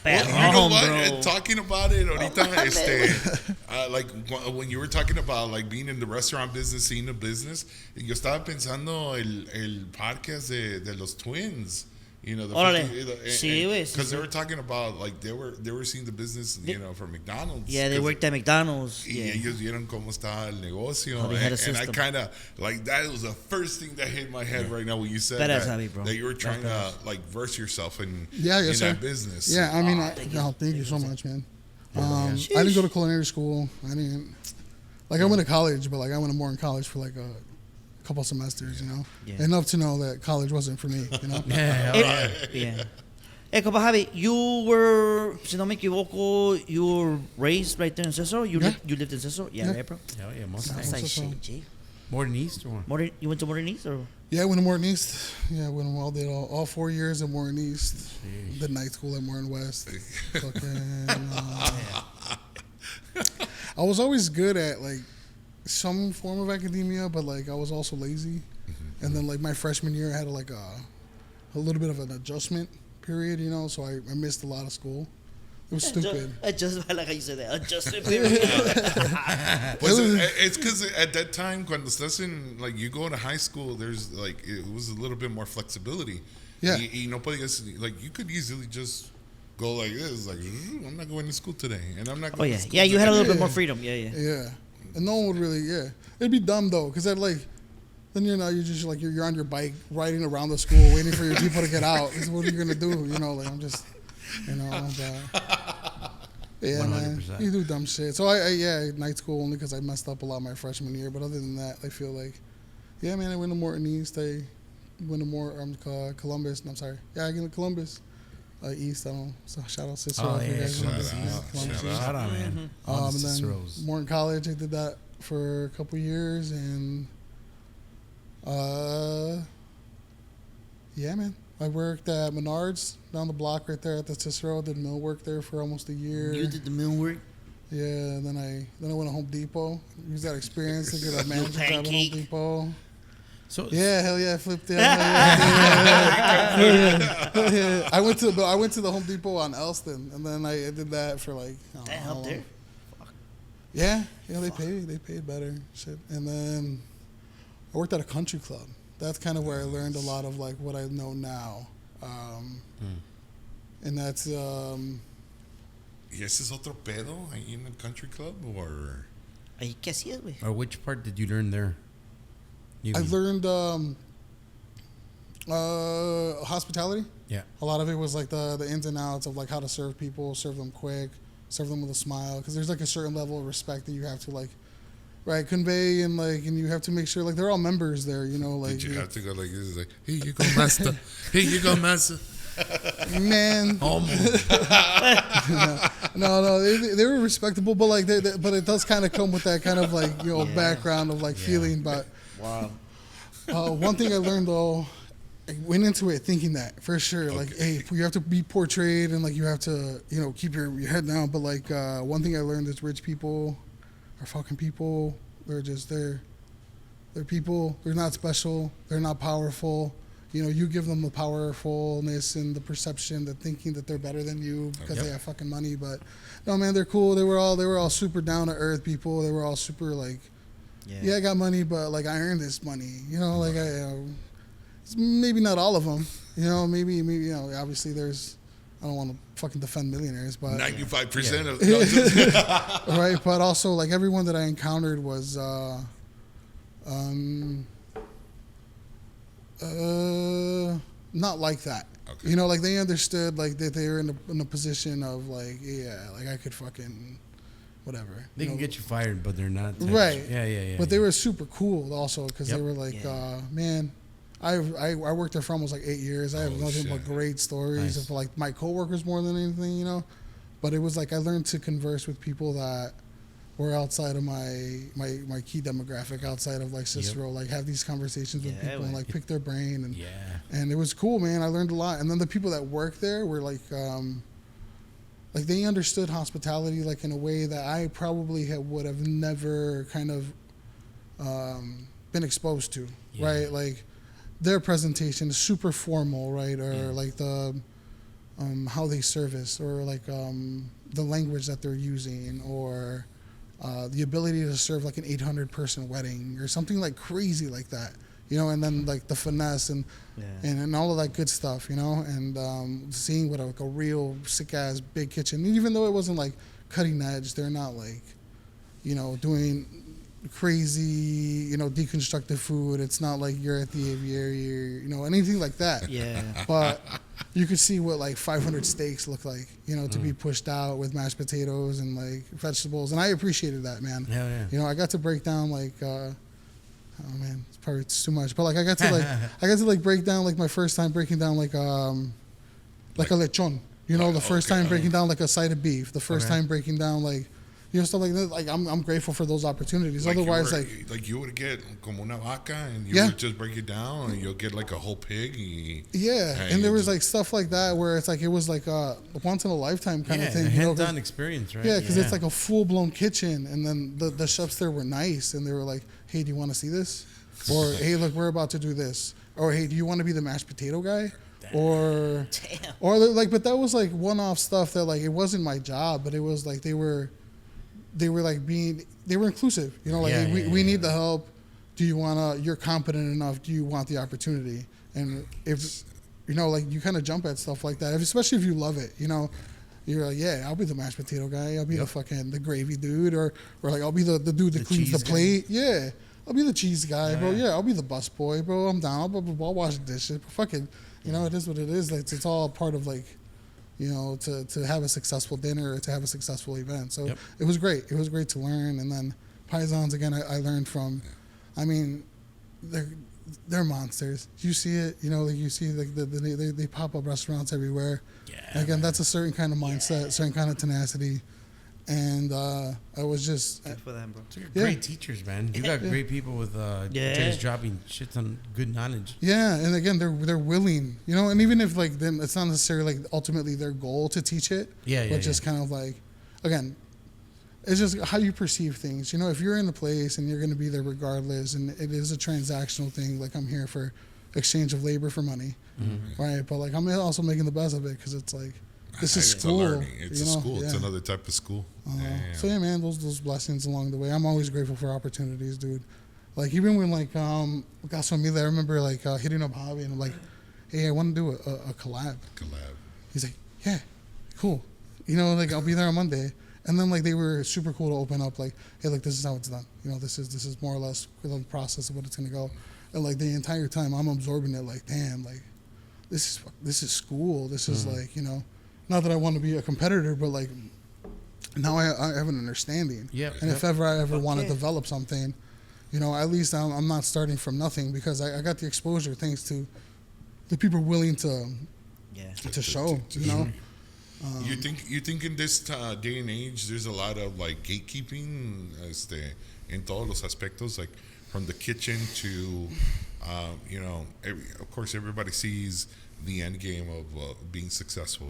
bro. Talking about it ahorita, like when you were talking about like being in the restaurant business, seeing the business, yo estaba pensando el podcast de los twins. You know, the Órale. Sí, güey. Because they were talking about, like, they were seeing the business, you know, from McDonald's. Yeah, they worked at McDonald's. Y ellos vieron cómo estaba el negocio. How they had a And I system. kind of, like, that was the first thing that hit my head right now when you said Badass, Javy, bro. that you were trying to, like, verse yourself in yes, that sir. business. Yeah, I mean, thank you so much, man. I didn't go to culinary school. I didn't, like, I went to college, but, like, I went to more in college for, like, a couple semesters, you know? Yeah. Enough to know that college wasn't for me, you know? Yeah. Hey, compa Javy, you were, si no me equivoco, you were raised right there in Cicero? You lived in Cicero? Yeah, right, bro? Yeah, most of That's the like Cicero. shit, G. Morton East or what? You went to Morton East or? Yeah, I went to Morton East. Yeah, I went did all 4 years at Morton East. Did night school at Morton West. Fucking, I was always good at, like, some form of academia, but, like, I was also lazy. And then, like, my freshman year, I had, like, a little bit of an adjustment period, you know, so I missed a lot of school. It was stupid. I like how you said that. Adjustment. It's because at that time, cuando estás in, like, you go to high school, there's, like, it was a little bit more flexibility. Yeah. Y no podías, like, you could easily just go like this, like, I'm not going to school today, and I'm not going to school Yeah, you had a today. little bit more freedom. Yeah. Yeah. And no one would really, It'd be dumb, though, because I'd, like, then, you know, you're just, like, you're on your bike riding around the school waiting for your people to get out. What are you going to do? You know, like, I'm just, you know, yeah, 100%. Man, you do dumb shit. So, I night school only because I messed up a lot my freshman year. But other than that, I feel like, yeah, man, I went to Morton East. I went to Columbus. No, I'm sorry. Yeah, I went to Columbus. East, I don't know. So shout out Cicero. Oh, yeah, shout out, man. And then Morton College, I did that for a couple years, and yeah, man. I worked at Menards down the block right there at the Cicero. Did mill work there for almost a year. You did the mill work? Yeah, and then I went to Home Depot. Used that experience to get a manager job at Home Depot. So yeah, hell yeah, flipped it. Yeah. I went to the Home Depot on Elston, and then I did that for like. That helped there. Yeah, they paid better, shit. And then I worked at a country club. That's kind of where I learned a lot of like what I know now, and that's. ¿Y ese es otro pedo ahí in the country club, or? Ahí qué hacías, güey? Or which part did you learn there? I learned hospitality. Yeah. A lot of it was like the ins and outs of like how to serve people, serve them quick, serve them with a smile, because there's like a certain level of respect that you have to like, right, convey, and like, and you have to make sure like they're all members there, you know, like. Did you have to go like this, like, here you go, master, here you go, master. Man. No, they were respectable, but like, but it does kind of come with that kind of like, you know, background of like feeling, but. Wow. One thing I learned though, I went into it thinking that for sure, like, hey, you have to be portrayed and like you have to, you know, keep your head down. But like, one thing I learned is rich people are fucking people. They're just they're people. They're not special. They're not powerful. You know, you give them the powerfulness and the perception, the thinking that they're better than you because they have fucking money. But no, man, they're cool. They were all super down to earth people. They were all super like. Yeah, I got money, but like I earned this money, you know. Like maybe not all of them, you know. Maybe you know. Obviously, there's. I don't want to fucking defend millionaires, but 95% of right. But also, like everyone that I encountered was not like that. Okay. You know, like they understood like that they were in a position of like like I could fucking. Whatever. They can get you fired, but they're not. Right. Yeah. But they were super cool also because they were like, man, I worked there for almost like 8 years. I have nothing but great stories of like my coworkers more than anything, you know. But it was like I learned to converse with people that were outside of my key demographic, outside of like Cicero, like have these conversations with people and like pick their brain and it was cool, man. I learned a lot. And then the people that worked there were like they understood hospitality like in a way that I probably would have never kind of been exposed to, right? Like their presentation is super formal, right? Or like the how they service, or like the language that they're using, or the ability to serve like an 800-person wedding or something like crazy like that. you know, and then like the finesse and all of that good stuff, you know, and seeing what like a real sick ass big kitchen, and even though it wasn't like cutting edge, they're not like, you know, doing crazy, you know, deconstructed food. It's not like you're at the aviary or, you know, anything like that. Yeah. But you could see what like 500 steaks look like, you know, to be pushed out with mashed potatoes and like vegetables. And I appreciated that, man. Yeah. You know, I got to break down like, oh man, it's too much. But like I got to like break down like my first time breaking down like a lechon. You know, the first time breaking down like a side of beef. The first time breaking down like, you know, stuff like that. Like I'm grateful for those opportunities. Like otherwise, you would get como una vaca, and you would just break it down, and you'll get like a whole pig. And there was like stuff like that where it's like it was like a once in a lifetime kind of thing. Hands-on experience, right? Yeah, because it's like a full blown kitchen, and then the chefs there were nice, and they were like, "Hey, do you want to see this?" Or "Hey, look, we're about to do this." Or "Hey, do you want to be the mashed potato guy?" Or like, but that was like one-off stuff that like it wasn't my job, but it was like they were inclusive, you know, like we need the help. Do you want to, you're competent enough, do you want the opportunity? And if, you know, like you kind of jump at stuff like that, especially if you love it, you know, you're like, yeah, I'll be the mashed potato guy, I'll be the gravy dude, or like I'll be the dude that cleans the plate. Yeah, I'll be the cheese guy, bro. Yeah, I'll be the bus boy, bro. I'm down. I'll wash the dishes. But fucking, you know, it is what it is. Like, it's all part of like, you know, to have a successful dinner or to have a successful event. So it was great. It was great to learn. And then Paisans, again, I learned from, I mean, they're monsters. You see it, you know, like you see like they pop up restaurants everywhere. Yeah. Again, that's a certain kind of mindset, certain kind of tenacity. And I was just good for them, bro. So you're great teachers, man. You got great people with just dropping shit ton good knowledge. Yeah, and again, they're willing, you know. And even if like then it's not necessarily like ultimately their goal to teach it, but just kind of like, again, it's just how you perceive things. You know, if you're in a place and you're going to be there regardless, and it is a transactional thing, like I'm here for exchange of labor for money, right? But like I'm also making the best of it because it's like. This is school. It's a school. It's another type of school. So yeah, man, those blessings along the way. I'm always grateful for opportunities, dude. Like even when like Casa Humilde, I remember like hitting up Javy and I'm like, hey, I want to do a collab. He's like, yeah, cool. You know, like I'll be there on Monday. And then like they were super cool to open up like, hey, look, this is how it's done. You know, this is more or less the process of what it's gonna go. And like the entire time I'm absorbing it, like, damn, like this is school. This is like, you know. Not that I want to be a competitor, but like now I have an understanding. And if ever I want to develop something, you know, at least I'm not starting from nothing because I got the exposure thanks to the people willing to show. You know. You think in this day and age there's a lot of like gatekeeping, en todos los aspectos, like from the kitchen to, you know, of course everybody sees the end game of being successful,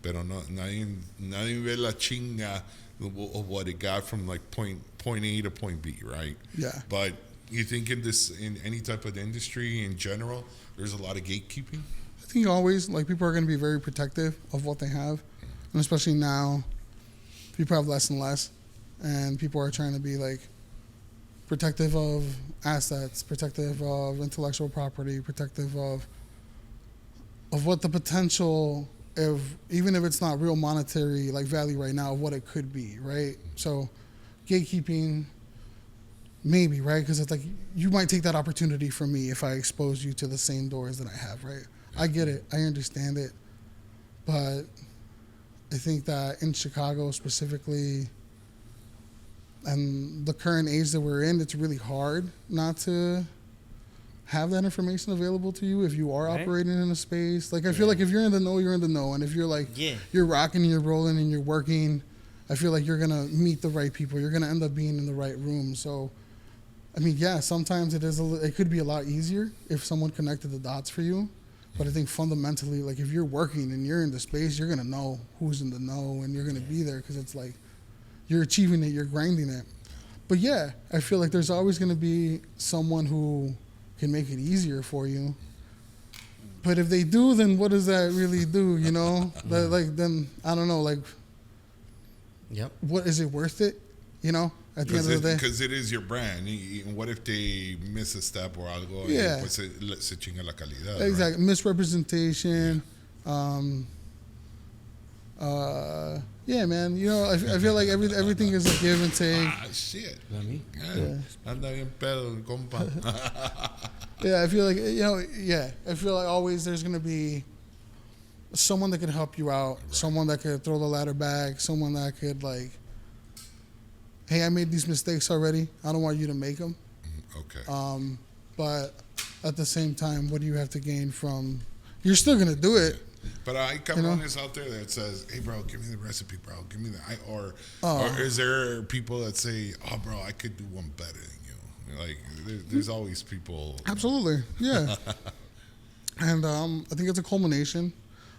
pero nadie ve la chinga of what it got from like point A to point B, right? Yeah. But you think in any type of industry in general, there's a lot of gatekeeping? I think always like people are going to be very protective of what they have, and especially now, people have less and less, and people are trying to be like protective of assets, protective of intellectual property, protective of what the potential of, even if it's not real monetary like value right now, of what it could be, right? So gatekeeping, maybe, right? Because it's like you might take that opportunity from me if I expose you to the same doors that I have, right? I get it, I understand it, but I think that in Chicago specifically, and the current age that we're in, it's really hard not to have that information available to you if you are operating in a space. Like I feel like if you're in the know, you're in the know, and if you're like you're rocking and you're rolling and you're working, I feel like you're gonna meet the right people. You're gonna end up being in the right room. So, I mean, yeah, sometimes it could be a lot easier if someone connected the dots for you. But I think fundamentally, like if you're working and you're in the space, you're gonna know who's in the know, and you're gonna be there because it's like you're achieving it, you're grinding it. But yeah, I feel like there's always gonna be someone who can make it easier for you. But if they do, then what does that really do, you know? Like then I don't know, like what is it worth it, you know? At the end of the day. Because it is your brand. And what if they miss a step or algo? Yeah. Pues se chinga la calidad. Exactly. Right? Misrepresentation. Yeah, man. You know, I feel like everything is a give and take. Ah, shit. Yeah. Anda bien pedo, compa. Yeah, I feel like, you know, I feel like always there's going to be someone that could help you out, someone that could throw the ladder back, someone that could, like, hey, I made these mistakes already. I don't want you to make them. Okay. But at the same time, what do you have to gain from? You're still going to do it. But hay cabrones out there that says, hey, bro, give me the recipe, bro. Give me the... Or is there people that say, oh, bro, I could do one better than you? Like, there's always people... Absolutely, yeah. And I think it's a culmination.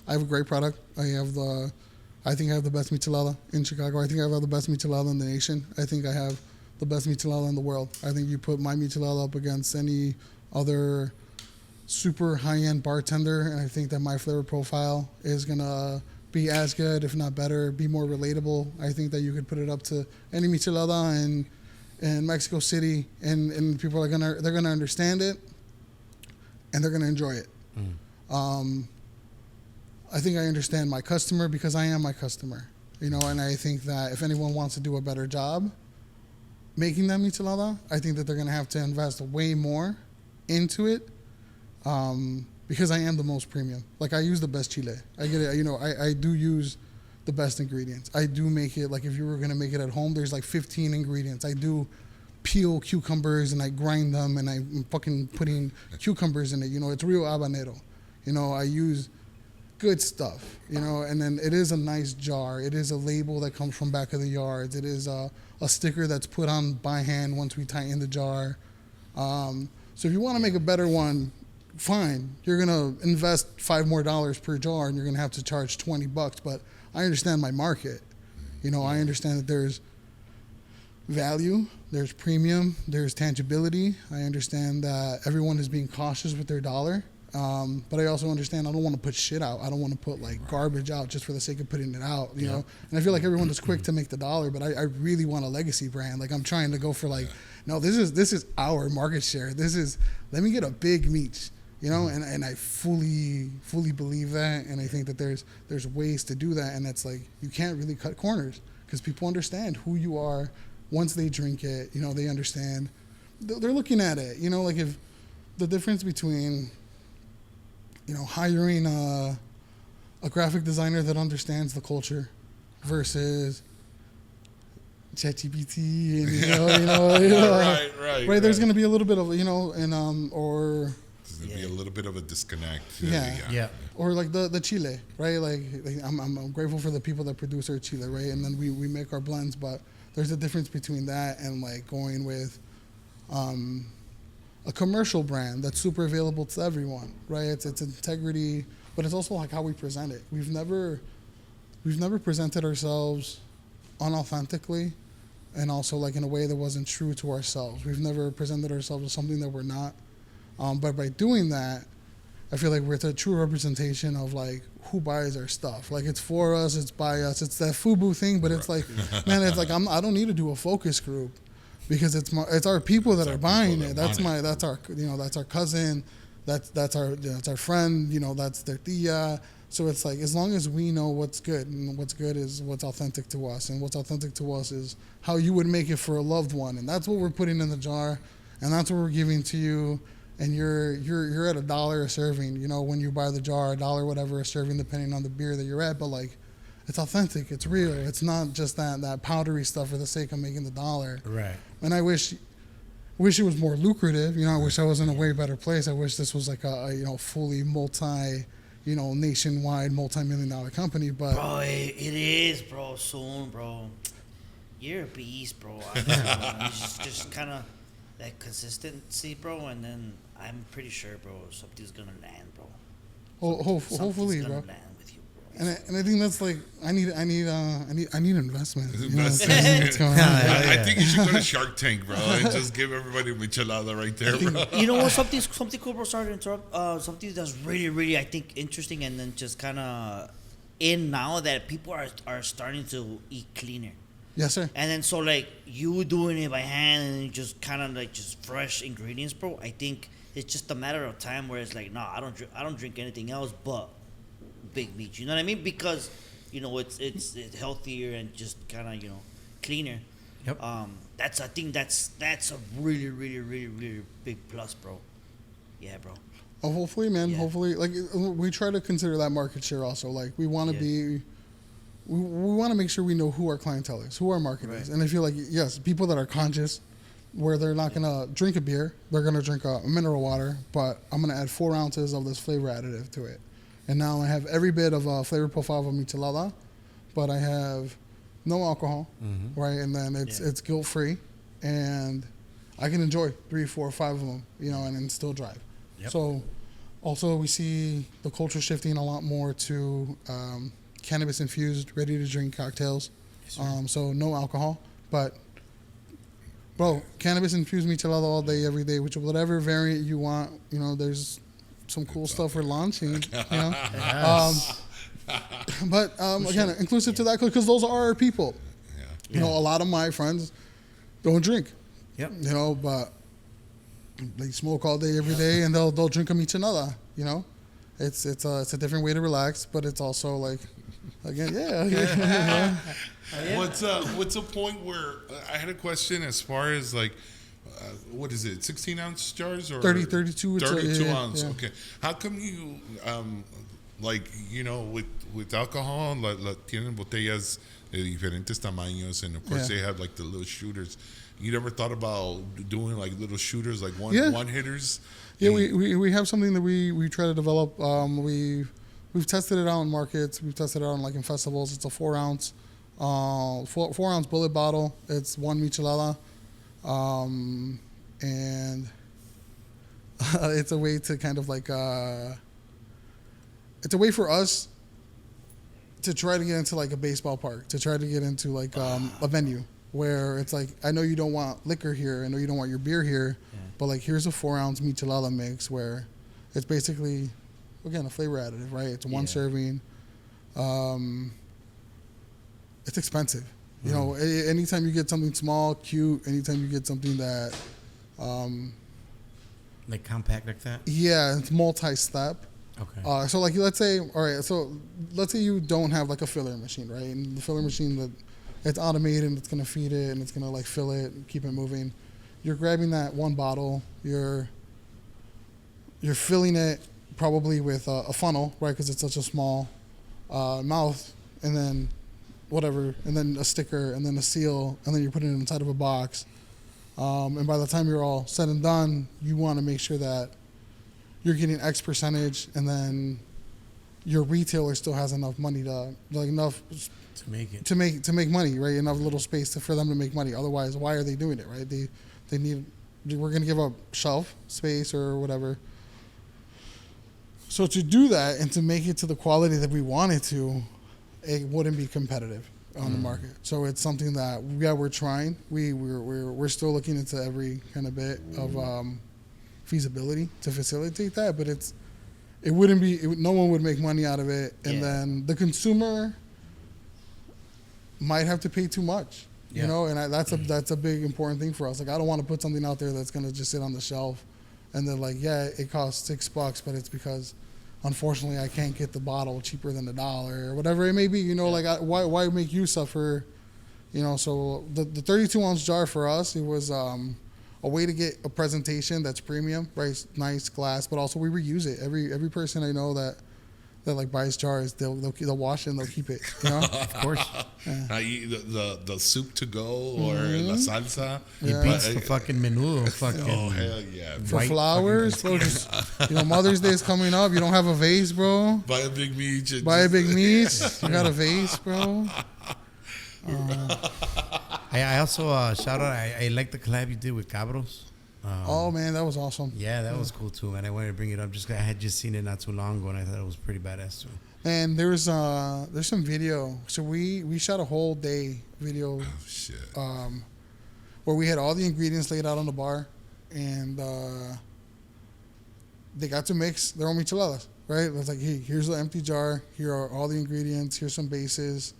I have a great product. I think I have the best michelada in Chicago. I think I have the best michelada in the nation. I think I have the best michelada in the world. I think you put my michelada up against any other super high-end bartender, and I think that my flavor profile is going to be as good, if not better, be more relatable. I think that you could put it up to any michelada in Mexico City, and people are they're gonna understand it, and they're gonna enjoy it. I think I understand my customer because I am my customer, you know, and I think that if anyone wants to do a better job making that michelada, I think that they're gonna have to invest way more into it. Because I am the most premium. Like, I use the best chile. I get it. You know, I do use the best ingredients. I do make it, like, if you were going to make it at home, there's like 15 ingredients. I do peel cucumbers and I grind them and I'm fucking putting cucumbers in it. You know, it's real habanero. You know, I use good stuff, you know, and then it is a nice jar. It is a label that comes from back of the yards. It is a sticker that's put on by hand once we tighten the jar. So if you want to make a better one, fine. You're going to invest $5 more per jar and you're going to have to charge $20, but I understand my market. You know, I understand that there's value, there's premium, there's tangibility. I understand that everyone is being cautious with their dollar. But I also understand I don't want to put shit out. I don't want to put like garbage out just for the sake of putting it out, you know? And I feel like everyone is quick to make the dollar, but I really want a legacy brand. Like, I'm trying to go for like, no, this is our market share. Let me get a big Mich, you know? And I fully believe that. And I think that there's ways to do that. And it's like, you can't really cut corners because people understand who you are once they drink it. You know, they understand. They're looking at it, you know, like if the difference between, you know, hiring a graphic designer that understands the culture versus ChatGPT and right. There's going to be a little bit of, you know, and or there's going to be a little bit of a disconnect. Yeah. Or like the chile, right? Like I'm grateful for the people that produce our chile, right? And then we make our blends, but there's a difference between that and like going with a commercial brand that's super available to everyone, right? It's integrity, but it's also like how we present it. We've never presented ourselves unauthentically, and also like in a way that wasn't true to ourselves. We've never presented ourselves as something that we're not. But by doing that, I feel like we're the true representation of like who buys our stuff. Like it's for us, it's by us. It's that FUBU thing, but it's like, man, it's like I don't need to do a focus group. Because it's our people that are buying it. That's our cousin, that's our friend. You know, that's their tia. So it's like as long as we know what's good, and what's good is what's authentic to us, and what's authentic to us is how you would make it for a loved one, and that's what we're putting in the jar, and that's what we're giving to you. And you're at $1 a serving. You know, when you buy the jar, $1 whatever a serving, depending on the beer that you're at. But like, it's authentic. It's real. It's not just that powdery stuff for the sake of making the dollar. Right. And I wish it was more lucrative. You know, I wish I was in a way better place. I wish this was like a fully nationwide, multi-million-dollar company. But bro, it is, bro. Soon, bro. You're a beast, bro. It's just kind of that consistency, bro. And then I'm pretty sure, bro, something's gonna land, bro. Hopefully, bro. Land with you, bro. And I think that's like I need investment. I think you should go to Shark Tank, bro, and just give everybody a michelada right there, bro. You know what? Something cool, bro. Sorry to interrupt. Something that's really, really, I think, interesting, and then just kind of in now that people are starting to eat cleaner. Yes, sir. And then so like you doing it by hand and just kind of like just fresh ingredients, bro. I think it's just a matter of time where it's like, no, I don't drink anything else but Big Mich. You know what I mean? Because it's healthier and just kind of cleaner. Yep. I think that's a really, really, really, really big plus, bro. Yeah, bro. Oh, hopefully, man. Yeah. Hopefully, like we try to consider that market share also. Like we want to Yeah. we want to make sure we know who our clientele is, who our market is, and I feel like yes, people that are conscious, where they're not gonna drink a beer, they're gonna drink a mineral water, but I'm gonna add 4 ounces of this flavor additive to it, and now I have every bit of a flavor profile of a michelada, but I have no alcohol, right? And then it's guilt free, and I can enjoy 3, 4, 5 of them, and then still drive. Yep. So, also we see the culture shifting a lot more to cannabis infused, ready to drink cocktails. Yes, sir. So no alcohol, but bro, cannabis infused michelada all day, every day, which whatever variant you want. There's some cool stuff we're launching. Yes. But again, inclusive to that because those are our people. Yeah. A lot of my friends don't drink. Yep. But they smoke all day, every day, and they'll drink a michelada. It's a different way to relax, but it's also like, again, yeah. What's a point where I had a question as far as like, what is it, 16-ounce jars or 32? 32 yeah, ounce. yeah. Okay, how come you with alcohol tienen botellas de diferentes tamaños, and of course they have like the little shooters. You never thought about doing like little shooters, like one hitters? Yeah, we have something that we try to develop. We've tested it out in markets. We've tested it out in festivals. It's a 4 ounce, 4 ounce bullet bottle. It's 1 michelada, and it's a way to kind of it's a way for us to try to get into a baseball park, to try to get into a venue where it's like, I know you don't want liquor here, I know you don't want your beer here, but here's a 4 ounce michelada mix where it's basically, again, a flavor additive, right? It's one serving. It's expensive. Anytime you get something small, cute, anytime you get something that Like compact like that? Yeah, it's multi-step. Okay. So let's say, all right, so let's say you don't have a filler machine, right? And the filler machine, it's automated and it's going to feed it and it's going to fill it and keep it moving. You're grabbing that one bottle, you're filling it probably with a funnel, right? Because it's such a small mouth, and then whatever, and then a sticker, and then a seal, and then you're putting it inside of a box. And by the time you're all said and done, you want to make sure that you're getting X percentage, and then your retailer still has enough money to enough To make it. to make money, right? Enough little space for them to make money. Otherwise, why are they doing it, right? They need. We're going to give up shelf space or whatever. So to do that and to make it to the quality that we want it to, it wouldn't be competitive on the market. So it's something that we're trying. We're still looking into every kind of bit of feasibility to facilitate that, but no one would make money out of it, and then the consumer might have to pay too much, and that's a big important thing for us. I don't want to put something out there that's going to just sit on the shelf, and then it costs $6, but it's because unfortunately I can't get the bottle cheaper than $1 or whatever it may be. Why make you suffer? So the 32 ounce jar for us, it was a way to get a presentation that's premium, right? Nice glass, but also we reuse it. Every person I know that buys jars, they'll wash it and they'll keep it. Of course. The soup to go or la salsa. It beats the fucking menudo. Oh hell yeah! For flowers, bro. Mother's Day is coming up. You don't have a vase, bro. Buy a big Mich. Buy a big Mich. You got a vase, bro. I also shout out. I like the collab you did with Cabros. Oh man, that was awesome. Yeah, that was cool too, and I wanted to bring it up. I had just seen it not too long ago, and I thought it was pretty badass too. And there's some video. So we shot a whole day video. Oh shit. Where we had all the ingredients laid out on the bar, and they got to mix their own micheladas, right? It's like, hey, here's the empty jar. Here are all the ingredients. Here's some bases.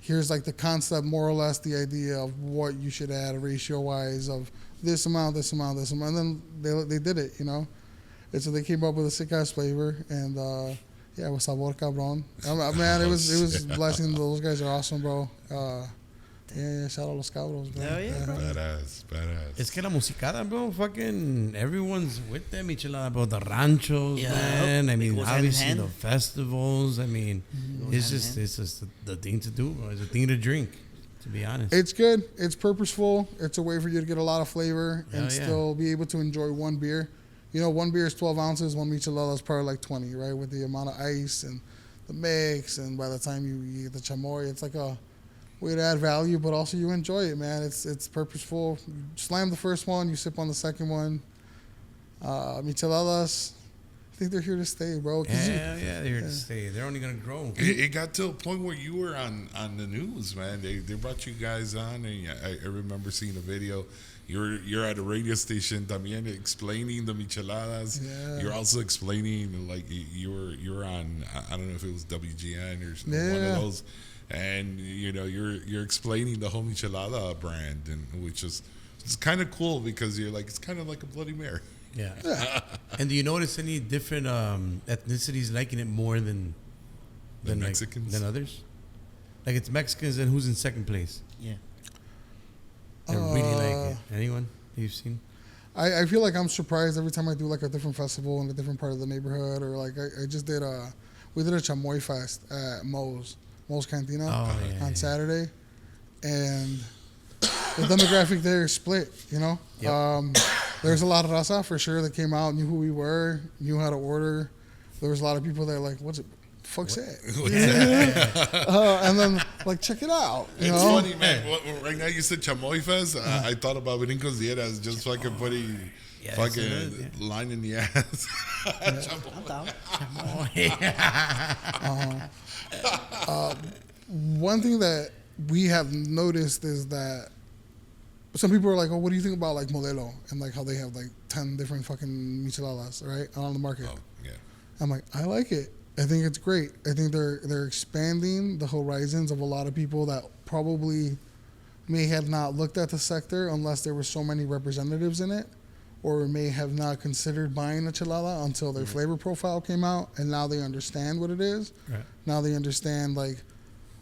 here's like the concept, more or less the idea of what you should add ratio-wise of this amount, this amount, this amount. And then they did it, you know. And so they came up with a sick-ass flavor, and yeah, it was sabor cabrón. Man, it was blessing. Those guys are awesome, bro. Yeah, shout out los cabros, bro. Hell yeah, bro. Badass. Es que la musicada, bro, fucking everyone's with them, michelada, bro. The ranchos, Yeah. man. I mean, It goes hand in obviously hand. the festivals. I mean, it's just the thing to do, bro. It's a thing to drink, to be honest. It's good. It's purposeful. It's a way for you to get a lot of flavor and Hell yeah. still be able to enjoy one beer. You know, one beer is 12 ounces. One michelada is probably like 20, right? With the amount of ice and the mix, and by the time you get the chamoy, it's like a way to add value, but also you enjoy it, man. It's purposeful. You slam the first one, you sip on the second one. Micheladas, I think they're here to stay, bro. Yeah, they're here to stay. They're only gonna grow. It got to a point where you were on the news, man. They brought you guys on, and I remember seeing a video. You're at a radio station también explaining the micheladas. Yeah. You're also explaining, like, you're on, I don't know if it was WGN or one Yeah. of those, and you know you're explaining the whole michelada brand, and which is it's kind of cool because you're like, it's kind of like a Bloody Mary. Yeah. And do you notice any different ethnicities liking it more than Mexicans? than others? Like it's Mexicans, and who's in second place? Yeah. They really like it. Anyone you've seen? I feel like I'm surprised every time I do like a different festival in a different part of the neighborhood, or like I just did we did a chamoy fest at Mo's Cantina on Saturday, and the demographic there is split, you know. Yep. There's a lot of raza for sure that came out, knew who we were, knew how to order. There was a lot of people that like, what's it? Fuck's that? And then like, check it out. You It's know? funny, man. Right now you said Chamoy Fest. I thought about Brincos Dieras just fucking putting fucking line in the ass. I'm down. One thing that we have noticed is that some people are like, oh, what do you think about like Modelo and like how they have like 10 different fucking micheladas, right, on the market? Oh, yeah. I'm like, I like it. I think it's great. I think they're expanding the horizons of a lot of people that probably may have not looked at the sector unless there were so many representatives in it, or may have not considered buying a chelada until their flavor profile came out, and now they understand what it is. Right. Now they understand like,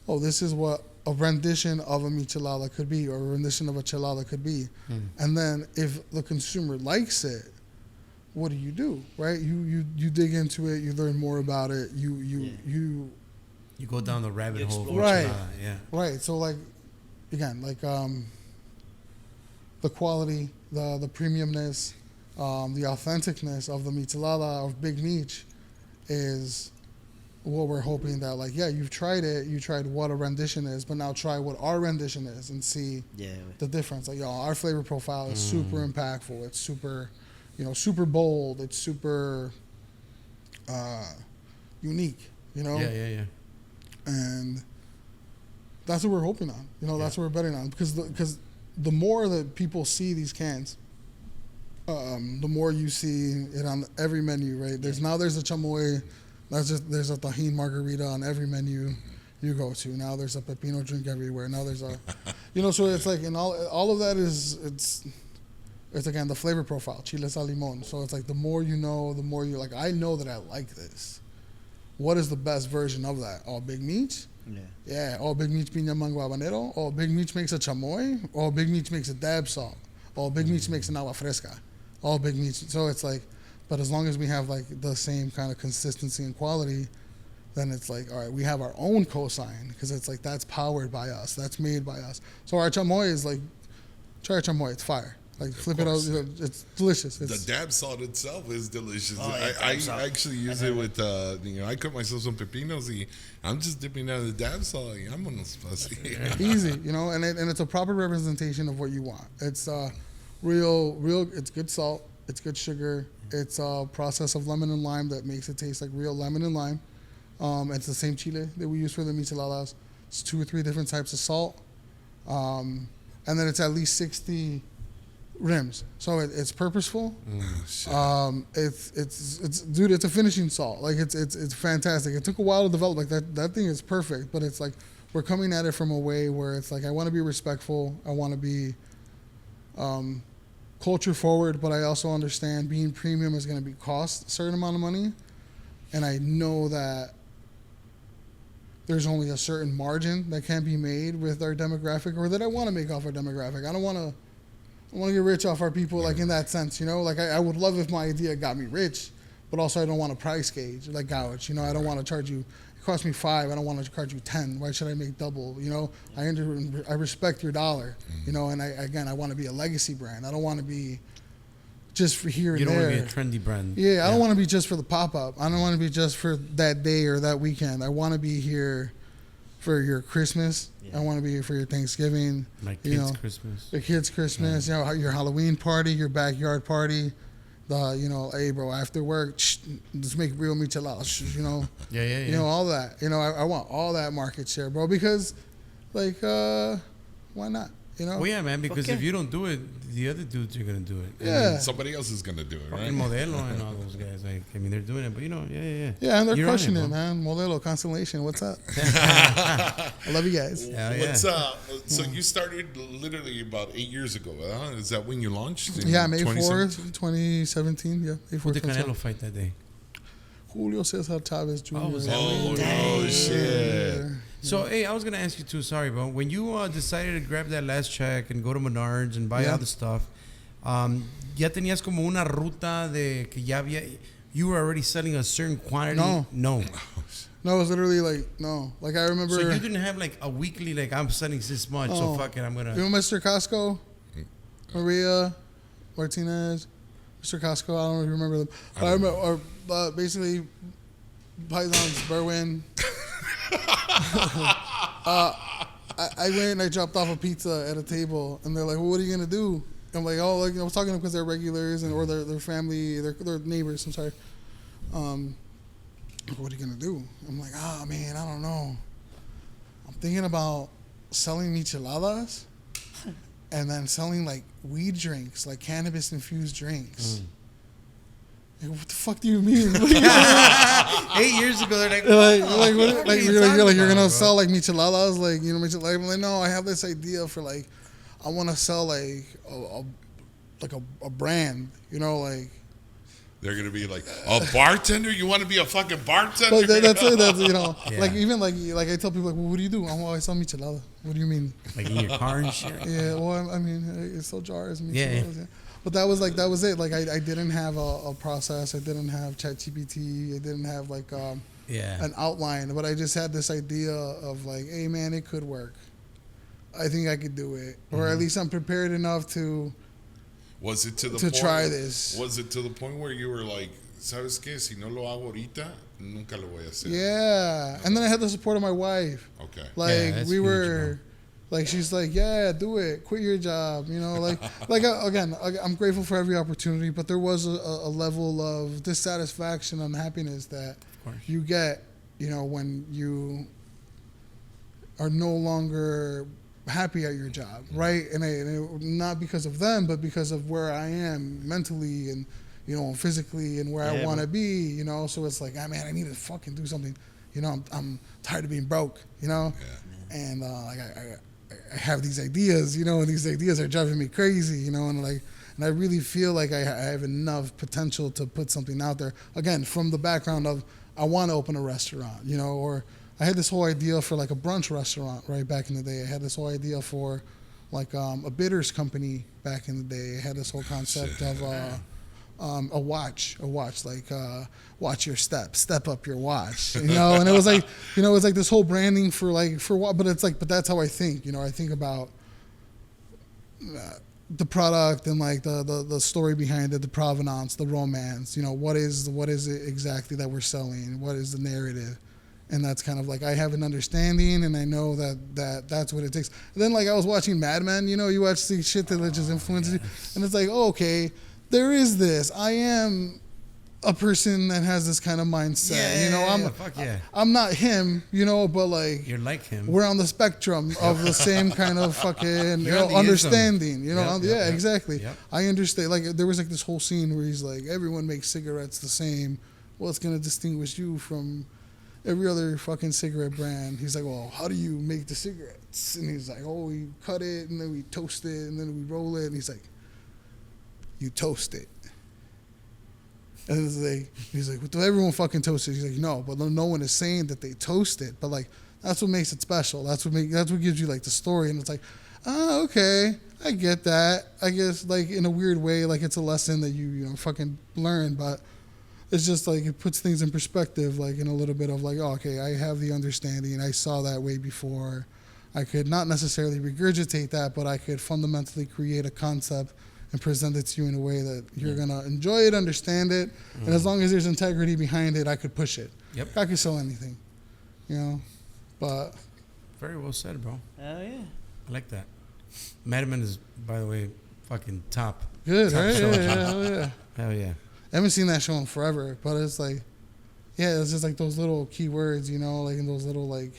oh, this is what a rendition of a michelada could be, or a rendition of a chelada could be. And then if the consumer likes it, what do? Right? You dig into it, you learn more about it, you go down the rabbit hole. explore. Right. Yeah. Right. So like, again, like the quality, the premiumness, the authenticness of the michelada of Big Mich is what we're hoping that, like, yeah, you've tried it, you tried what a rendition is, but now try what our rendition is and see the difference. Like, our flavor profile is super impactful. It's super, super bold. It's super unique, Yeah. And that's what we're hoping on. That's what we're betting on, because the more that people see these cans, the more you see it on every menu, right? There's a chamoy. There's a tajin margarita on every menu you go to. Now there's a pepino drink everywhere. Now there's a, so it's like, and all of that is, it's again the flavor profile, chile sal limon. So it's like the more you know, the more you're like, I know that I like this. What is the best version of that? Oh, Big Mich? Yeah. Oh, Big Mich piña mango habanero. Oh, Big Mich makes a chamoy. Oh, Big Mich makes a dab salt. Oh, Big Mich makes an agua fresca. Oh, Big Mich. So it's like, but as long as we have like the same kind of consistency and quality, then it's like, all right, we have our own cosign, because it's like, that's powered by us, that's made by us. So our chamoy is like, try our chamoy, it's fire. Like, flip it out, it's delicious. The dab salt itself is delicious. Oh, yeah, I actually use it with, I cook myself some pepinos. I'm just dipping out of the dab salt. I'm on spicy. Easy, and it's a proper representation of what you want. It's real. It's good salt. It's good sugar. It's a process of lemon and lime that makes it taste like real lemon and lime. It's the same chile that we use for the micheladas. It's 2 or 3 different types of salt, and then it's at least 60 rims. So it's purposeful. It's dude, it's a finishing salt. Like it's fantastic. It took a while to develop. Like that thing is perfect, but it's like we're coming at it from a way where it's like I want to be respectful. I want to be culture forward, but I also understand being premium is going to be cost a certain amount of money, and I know that there's only a certain margin that can be made with our demographic, or that I want to make off our demographic. I don't want to get rich off our people, like in that sense, you know. Like I would love if my idea got me rich, but also I don't want to price gauge, like gouge. You know, I don't want to charge you. It cost me $5. I don't want to charge you $10. Why should I make double? You know, I respect your dollar. You know, and I want to be a legacy brand. I don't want to be just for here and there. You don't want to be a trendy brand. Yeah, I don't want to be just for the pop-up. I don't want to be just for that day or that weekend. I want to be here for your Christmas. Yeah. I want to be here for your Thanksgiving. My kids' Christmas. Your kids' Christmas. Yeah. You know, your Halloween party, your backyard party. You know, hey, bro, after work, let's make real micheladas, you know. Yeah. You know, all that. You know, I want all that market share, bro, because, like, why not? You know? Well, yeah, man, because if you don't do it, the other dudes are going to do it. Yeah. Somebody else is going to do it, right? And Modelo and all those guys. Like, I mean, they're doing it, but, you know, yeah. Yeah, and they're crushing it, man. Modelo, Constellation, what's up? I love you guys. What's up? So you started literally about 8 years ago, huh? Is that when you launched? Yeah, May 4th, 2017. Yeah, May 4th. Who did Canelo fight that day? Julio Cesar Chavez Jr. Oh, shit. Yeah. So, hey, I was going to ask you too, sorry, bro. When you decided to grab that last check and go to Menards and buy all the stuff, ¿ya tenías como una ruta de que ya había, you were already selling a certain quantity? No, it was literally like, no. Like, I remember. So you didn't have like a weekly, like, I'm selling this much, so fuck it, I'm going to. You know Mr. Costco? Maria Martinez? Mr. Costco, I don't know if you remember them. But I remember, basically, Python's Berwin. I went and I dropped off a pizza at a table, and they're like, well, what are you going to do? I'm like, oh, like, I was talking to them because they're regulars or their family, their neighbors, I'm sorry. What are you going to do? I'm like, oh, man, I don't know. I'm thinking about selling micheladas and then selling, like, weed drinks, like cannabis-infused drinks. Like, what the fuck do you mean? 8 years ago, they're like, you're gonna sell like micheladas, like, you know, micheladas. I'm like, no, I have this idea for, like, I want to sell like a brand, you know, like. They're gonna be like, a bartender? You want to be a fucking bartender? But that's you know, like, even like I tell people, like, well, what do you do? Oh, I sell michelada. What do you mean? Like in your car and shit. Yeah, well, I mean, it's sell jars. Micheladas, yeah. But that was it. Like, I didn't have a process. I didn't have ChatGPT. I didn't have like an outline. But I just had this idea of like, hey man, it could work. I think I could do it, or at least I'm prepared enough to. Was it to the point, try this? Was it to the point where you were like, ¿sabes qué? Si no lo hago ahorita, nunca lo voy a hacer. Yeah, and then I had the support of my wife. Okay. Like, we were. Like, she's like, yeah, do it. Quit your job. You know, like again, I'm grateful for every opportunity, but there was a level of dissatisfaction and unhappiness that you get, you know, when you are no longer happy at your job, right? And not because of them, but because of where I am mentally and, you know, physically and where I want to be, you know? So it's like, man, I need to fucking do something. You know, I'm tired of being broke, you know? Yeah. And I have these ideas, you know, and these ideas are driving me crazy, you know, and I really feel like I have enough potential to put something out there. Again, from the background of I want to open a restaurant, you know, or I had this whole idea for like a brunch restaurant right back in the day. I had this whole idea for like a bitters company back in the day. I had this whole concept of a watch, like watch your step up your watch, you know. And it was like, you know, it was like this whole branding for what, but it's like, but that's how I think, you know. I think about the product and like the story behind it, the provenance, the romance, you know, what is it exactly that we're selling, what is the narrative. And that's kind of like, I have an understanding and I know that's what it takes. And then like I was watching Mad Men, you know, you watch the shit that just influences you, and it's like, oh, okay, there is this. I am a person that has this kind of mindset. You know, I'm not him, you know, but like, you're like him. We're on the spectrum of the same kind of fucking, you know, understanding. You know, exactly. Yep. I understand. Like there was like this whole scene where he's like, everyone makes cigarettes the same. Well, it's gonna distinguish you from every other fucking cigarette brand. He's like, well, how do you make the cigarettes? And he's like, oh, we cut it and then we toast it and then we roll it. And he's like, you toast it. And he's like, well, everyone fucking toasts it. He's like, no, but no one is saying that they toast it. But like, that's what makes it special. That's what gives you like the story. And it's like, oh, okay, I get that. I guess like in a weird way, like it's a lesson that you fucking learn. But it's just like it puts things in perspective, like in a little bit of like, oh, okay, I have the understanding. I saw that way before. I could not necessarily regurgitate that, but I could fundamentally create a concept and present it to you in a way that you're going to enjoy it, understand it, and as long as there's integrity behind it, I could push it. Yep. I could sell anything, but... Very well said, bro. Oh, yeah. I like that. Madman is, by the way, fucking top. Good, top right? show. Yeah. Hell yeah. I haven't seen that show in forever, but it's like, yeah, it's just like those little keywords, like in those little like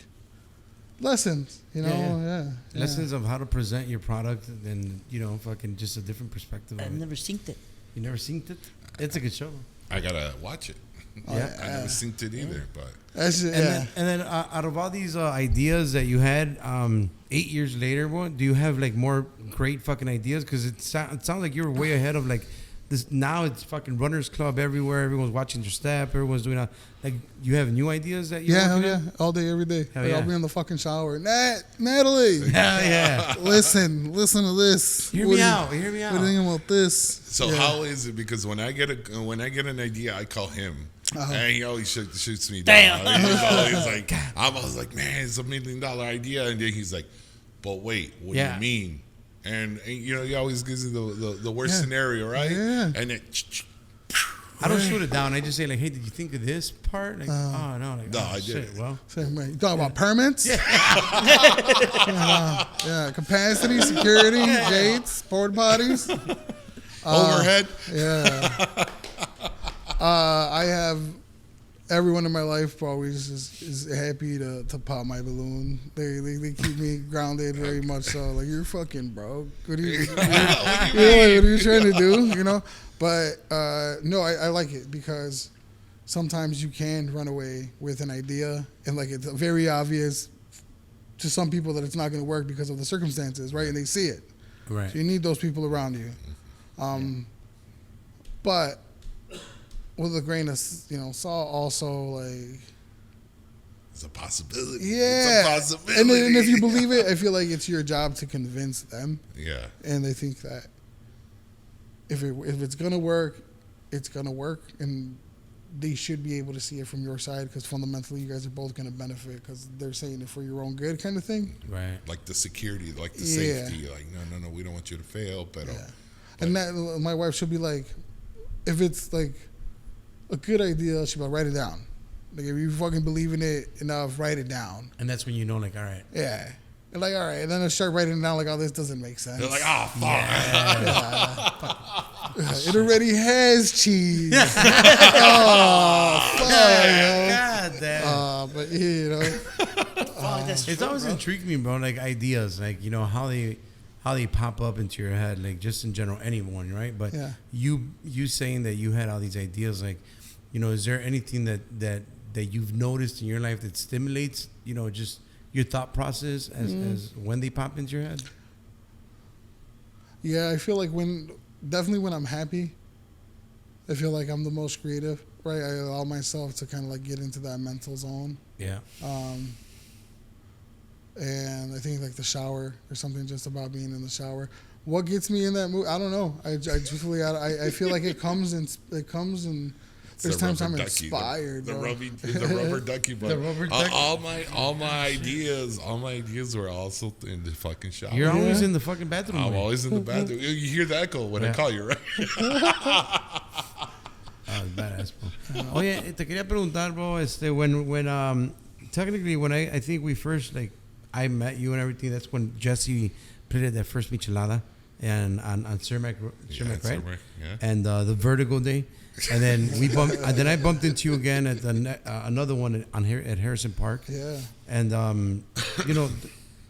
lessons, yeah. Lessons of how to present your product and, fucking just a different perspective of I've it. never seen it. You never seen it? It's a good show. I gotta watch it. Yeah. I never seen it either, but And then out of all these ideas that you had 8 years later, do you have like more great fucking ideas? Because it sounds like you were way ahead of like this. Now it's fucking runners club everywhere. Everyone's watching your step. Everyone's doing like you have new ideas that you all day, every day. Hell Like, yeah. I'll be in the fucking shower. Natalie, Hell yeah. listen to this. Hear What me do you- out. What do you think about this? so how is it? Because when I get an idea, I call him. And he always shoots me down. He's always like, I'm always like, man, it's $1 million idea. And then he's like, but wait, what do you mean? And he always gives you the worst scenario, right? Yeah. And then, I don't shoot it down. I just say like, hey, did you think of this part? Like, oh no, like, No, oh, I shit. didn't. Well, Same way. You talking about permits? Yeah. Capacity, security, gates, porta potties. overhead. Yeah. I have everyone in my life always is happy to pop my balloon. They keep me grounded very much so. Like, you're fucking broke. What are you trying to do? But no, I like it because sometimes you can run away with an idea and like it's very obvious to some people that it's not going to work because of the circumstances, right? And they see it. right. So you need those people around you. But with a grain of salt, also like It's a possibility. yeah, It's a possibility. and if you believe it, I feel like it's your job to convince them. Yeah. And they think that if it's gonna work, it's gonna work, and they should be able to see it from your side because fundamentally you guys are both gonna benefit because they're saying it for your own good, kind of thing. Right. Like the security, like the Yeah. safety. Like, no, we don't want you to fail. But And that my wife should be like, if it's like a good idea, she'll be like, write it down. Like, if you fucking believe in it enough, write it down. And that's when you know, like, all right. Yeah. And like, all right. And then I start writing it down like, oh, this doesn't make sense. they're like, oh, fuck. It already has cheese. Oh, fuck. God damn. But That's It's true, always bro. intrigued me, bro. Like ideas, like how they pop up into your head, like just in general, anyone, right? But Yeah. you saying that you had all these ideas, like, is there anything that you've noticed in your life that stimulates, just your thought process as when they pop into your head? Yeah, I feel like definitely when I'm happy, I feel like I'm the most creative, right? I allow myself to kind of like get into that mental zone. Yeah. And I think like the shower or something just about being in the shower. What gets me in that mood? I don't know. I truthfully, I feel like it comes and there's times I'm inspired. The bro. rubber ducky. But The rubber ducky. all my ideas were also in the fucking shower. You're always in the fucking bathroom. I'm man. always in the bathroom. You hear the echo when I call you, right? Badass, bro. Oye, te quería preguntar, bro, when technically when I think we first I met you and everything, that's when Gessiel played that first michelada and on Cermak, right? Cermak, yeah. And the Vertigo Day. And then I bumped into you again at another one at Harrison Park. Yeah. And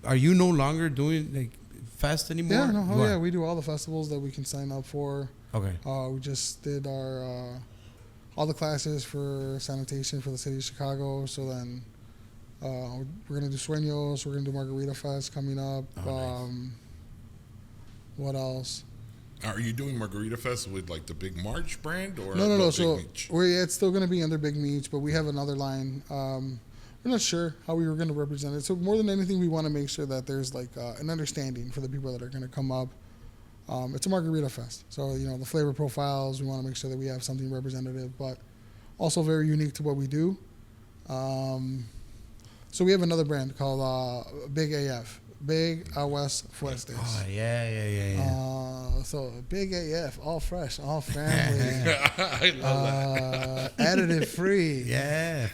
are you no longer doing fest anymore? Yeah, no, You are? we do all the festivals that we can sign up for. Okay. We just did our all the classes for sanitation for the city of Chicago. So then we're gonna do Sueños. We're gonna do Margarita Fest coming up. Nice. What else? Are you doing Margarita Fest with like the Big March brand or No. Big So Mich? it's still gonna be under Big Mich, but we have another line. We're not sure how we were gonna represent it. So more than anything, we want to make sure that there's like an understanding for the people that are gonna come up. It's a Margarita Fest, so the flavor profiles. We want to make sure that we have something representative, but also very unique to what we do. So we have another brand called Big AF, Big Aguas Fuertes. Oh, yeah. So Big AF, all fresh, all family, I love that. additive free. Yeah.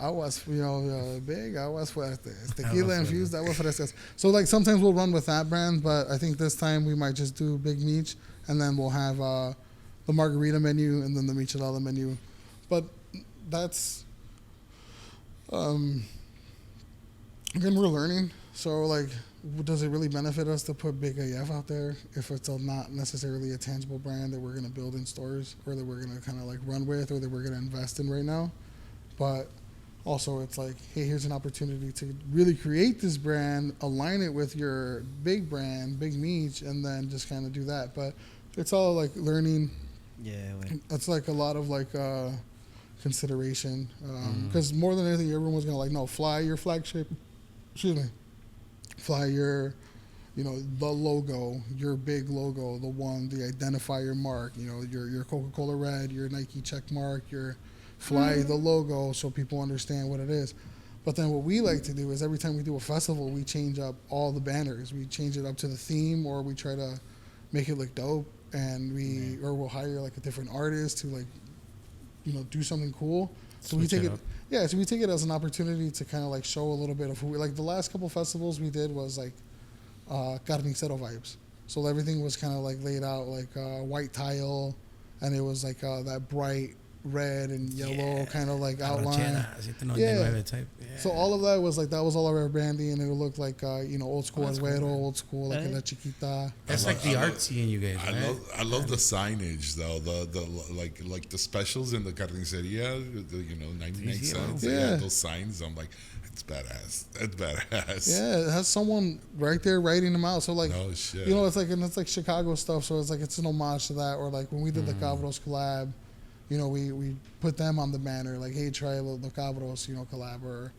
Aguas, Big Aguas Fuertes, tequila infused Aguas Frescas. So like sometimes we'll run with that brand, but I think this time we might just do Big Mich, and then we'll have the margarita menu and then the michelada menu. But that's again, we're learning. So, like, does it really benefit us to put Big AF out there if it's not necessarily a tangible brand that we're going to build in stores or that we're going to kind of, like, run with or that we're going to invest in right now? But also, it's like, hey, here's an opportunity to really create this brand, align it with your big brand, Big Mich, and then just kind of do that. But it's all, like, learning. Yeah, It's, like, a lot of, like, consideration. Because more than anything, everyone's going to, like, no, fly your flagship. Fly your, the logo, your big logo, the identifier mark, your Coca-Cola red, your Nike check mark, your fly the logo so people understand what it is. But then what we like to do is every time we do a festival, we change up all the banners. We change it up to the theme, or we try to make it look dope, and we'll hire like a different artist to like, do something cool. So we take it. Yeah, so we take it as an opportunity to kind of like show a little bit of who we like. The last couple festivals we did was like carnicero vibes. So everything was kind of like laid out like white tile, and it was like that bright red and yellow kind of like outline. Yeah. Type. Yeah. So all of that was like that was all of our branding, and it looked like old school Azuero, old school like La Chiquita. That's like the artsy in you guys. Right? I love the signage though. The like the specials in the carniceria. 99 cents. Yeah. Those signs. I'm like, it's badass. It's badass. Yeah, it has someone right there writing them out. So like, No shit. it's like Chicago stuff. So it's like it's an homage to that. Or like when we did the Cabros collab. We put them on the banner, like, hey, try the Cabros, collab. Or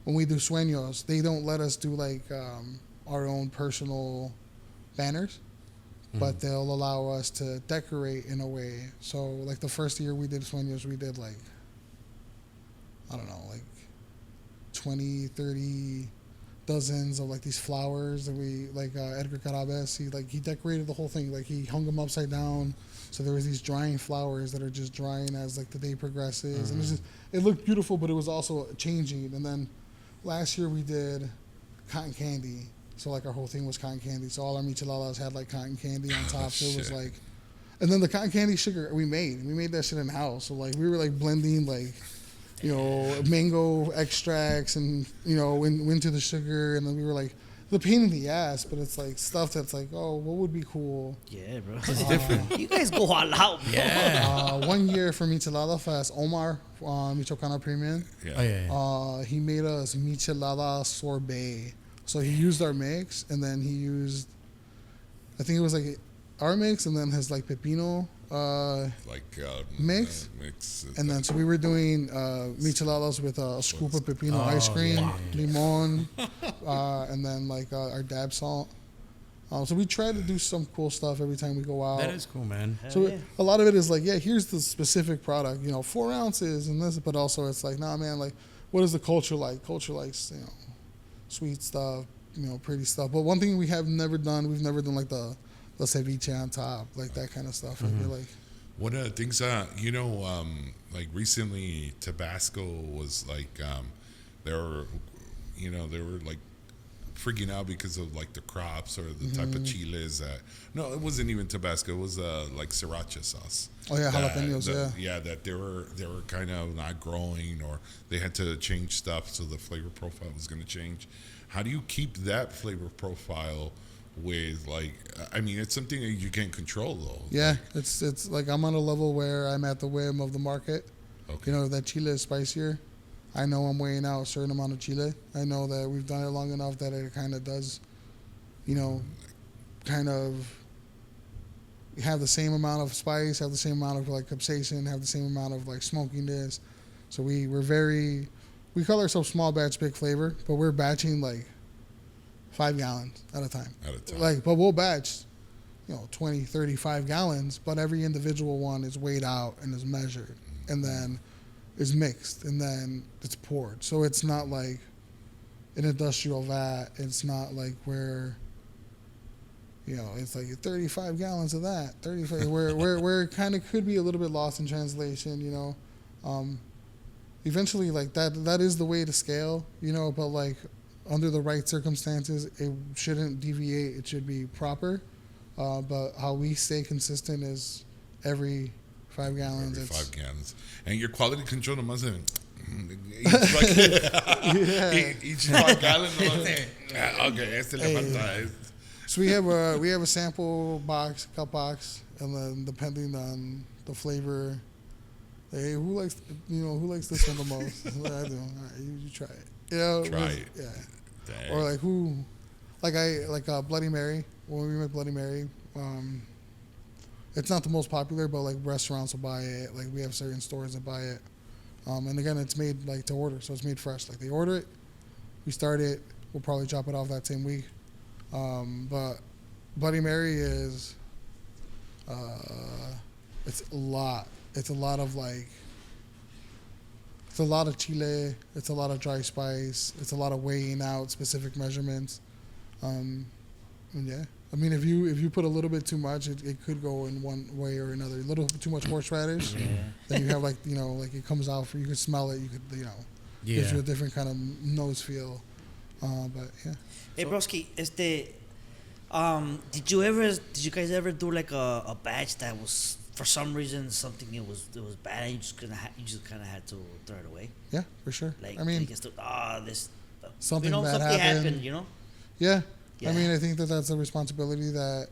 when we do Sueños, they don't let us do, like, our own personal banners, but they'll allow us to decorate in a way. So, like, the first year we did Sueños, we did, like, I don't know, like 20, 30 dozens of, like, these flowers that we, like, Edgar Carabes, he decorated the whole thing. Like, he hung them upside down. So there was these drying flowers that are just drying as like the day progresses, and it looked beautiful, but it was also changing. And then last year we did cotton candy, so like our whole thing was cotton candy. So all our micheladas had like cotton candy on top. So it was like, and then the cotton candy sugar we made that shit in house. So like we were like blending like, mango extracts and into the sugar, and then we were like. The pain in the ass, but it's like stuff that's like, oh, what would be cool? Yeah, bro. It's different. You guys go all out, bro. Yeah. 1 year for Michelada Fest, Omar, Michoacana Premium, Yeah. Oh, yeah. he made us Michelada sorbet. So he used our mix, and then he used, I think it was like our mix, and then his like pepino mix. And then so we were doing micheladas with a scoop of pepino ice cream, limon, and then like our dab salt. So we try to do some cool stuff every time we go out. That is cool, man. So a lot of it is like, yeah, here's the specific product, 4 ounces and this, but also it's like, nah, man, like, what is the culture like? Culture likes, sweet stuff, pretty stuff. But one thing we've never done like the ceviche on top, like that kind of stuff. I feel like one of the things like recently Tabasco was like they were like freaking out because of like the crops or the type of chiles that it wasn't even Tabasco, it was like sriracha sauce. Oh yeah, jalapenos, that they were kind of not growing, or they had to change stuff so the flavor profile was going to change. How do you keep that flavor profile with like, I mean, it's something that you can't control though. Yeah, it's like I'm on a level where I'm at the whim of the market. Okay. You know, that chile is spicier. I know I'm weighing out a certain amount of chile. I know that we've done it long enough that it kind of does, you know, kind of have the same amount of spice, have the same amount of like capsaicin, have the same amount of like smokiness. So we call ourselves small batch, big flavor, but we're batching like 5 gallons at a time. Like, but we'll batch, 20, 35 gallons, but every individual one is weighed out and is measured and then is mixed and then it's poured. So it's not like an industrial vat. It's not like where, it's like 35 gallons of that, 35, where it kind of could be a little bit lost in translation, eventually like that is the way to scale, but like under the right circumstances, it shouldn't deviate. It should be proper. But how we stay consistent is every 5 gallons. Every 5 gallons. And your quality control nomás each 5 gallons. Okay, le falta. So we have a sample box, cup box, and then depending on the flavor, hey, who likes this one the most? That's what I do. All right, you try it. Try it. Yeah. Dang. Or like who, like Bloody Mary. When we make Bloody Mary, it's not the most popular, but like restaurants will buy it. Like we have certain stores that buy it. And again, it's made like to order, so it's made fresh. Like they order it, we start it. We'll probably drop it off that same week. But Bloody Mary is, it's a lot. It's a lot of like. It's a lot of chile. It's a lot of dry spice. It's a lot of weighing out specific measurements. And yeah, I mean, if you put a little bit too much, it could go in one way or another. A little too much horseradish, then you have like like it comes out you could smell it. You could gives you a different kind of nose feel. But yeah. Hey, broski, did you guys ever do like a batch that was for some reason something it was bad and you just kind of had to throw it away? Yeah, for sure. Like I mean, this something bad something happened. Yeah. I mean, I think that's a responsibility that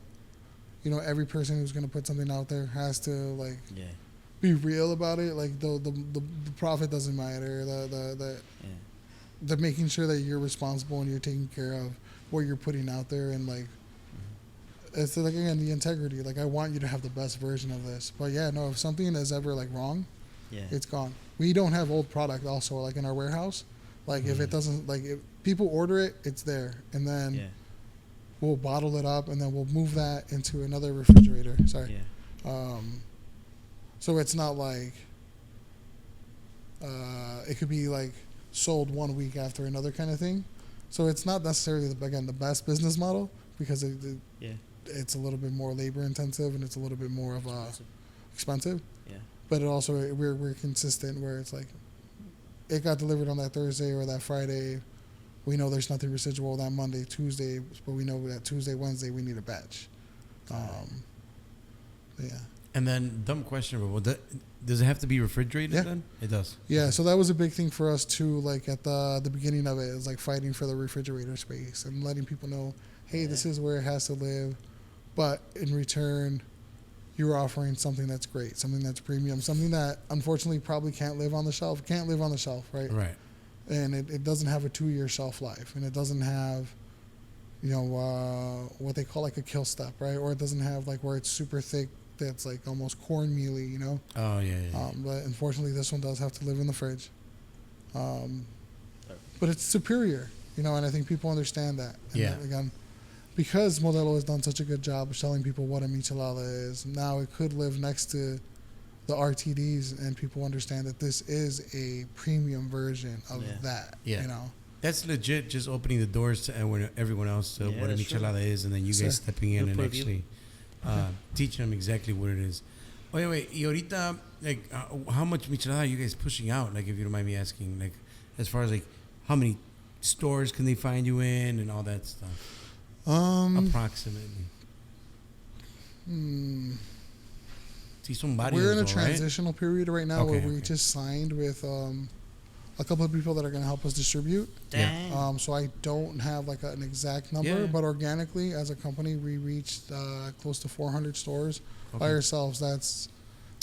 every person who's going to put something out there has to like be real about it. Like the profit doesn't matter. The making sure that you're responsible and you're taking care of what you're putting out there and like. It's like, again, the integrity. Like, I want you to have the best version of this. But yeah, no, if something is ever like wrong, it's gone. We don't have old product also like in our warehouse. Like if it doesn't, like if people order it, it's there. And then we'll bottle it up and then we'll move that into another refrigerator. Sorry. Yeah. So it's not like, it could be like sold 1 week after another kind of thing. So it's not necessarily, the best business model because it's a little bit more labor intensive and it's a little bit more of expensive. Yeah. But it also we're consistent where it's like it got delivered on that Thursday or that Friday. We know there's nothing residual that Monday, Tuesday, but we know that Tuesday, Wednesday we need a batch. Yeah. And then dumb question, but does it have to be refrigerated then? It does. Yeah, so that was a big thing for us too, like at the beginning of it. It was like fighting for the refrigerator space and letting people know, hey, this is where it has to live. But in return, you're offering something that's great, something that's premium, something that unfortunately probably can't live on the shelf, right? Right. And it doesn't have a 2-year shelf life, and it doesn't have, what they call like a kill step, right? Or it doesn't have like where it's super thick, that's like almost cornmealy, Oh, yeah. But unfortunately, this one does have to live in the fridge. But it's superior, and I think people understand that. And yeah. Again, because Modelo has done such a good job of showing people what a michelada is, now it could live next to the RTDs and people understand that this is a premium version of that. Yeah. That's legit just opening the doors to everyone else to what a michelada is and then you guys stepping in and actually teaching them exactly what it is. Wait. Y ahorita, like, how much michelada are you guys pushing out? Like, if you don't mind me asking, like, as far as, like, how many stores can they find you in and all that stuff? Approximately. We're in a transitional period right now where we just signed with a couple of people that are going to help us distribute. Dang. So I don't have like an exact number, Yeah. but organically as a company, we reached close to 400 stores by ourselves. That's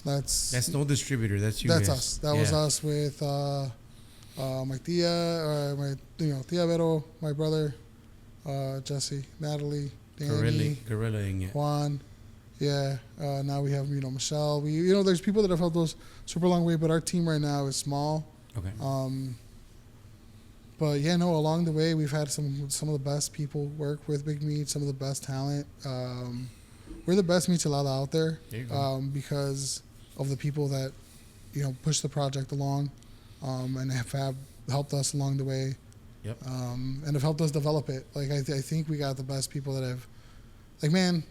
no distributor. That's you. That's guys. us. That was us with my tia, Tia Vero, my brother, Jesse, Natalie, Danny, Gorilla. Juan. Yeah. Now we have Michelle. There's people that have helped us super long way, but our team right now is small. Okay. But yeah, no. Along the way, we've had some of the best people work with Big Meat. Some of the best talent. We're the best michelada out there, because of the people that push the project along, and have helped us along the way. Yep. And have helped us develop it. Like I think we got the best people that have. Like, man,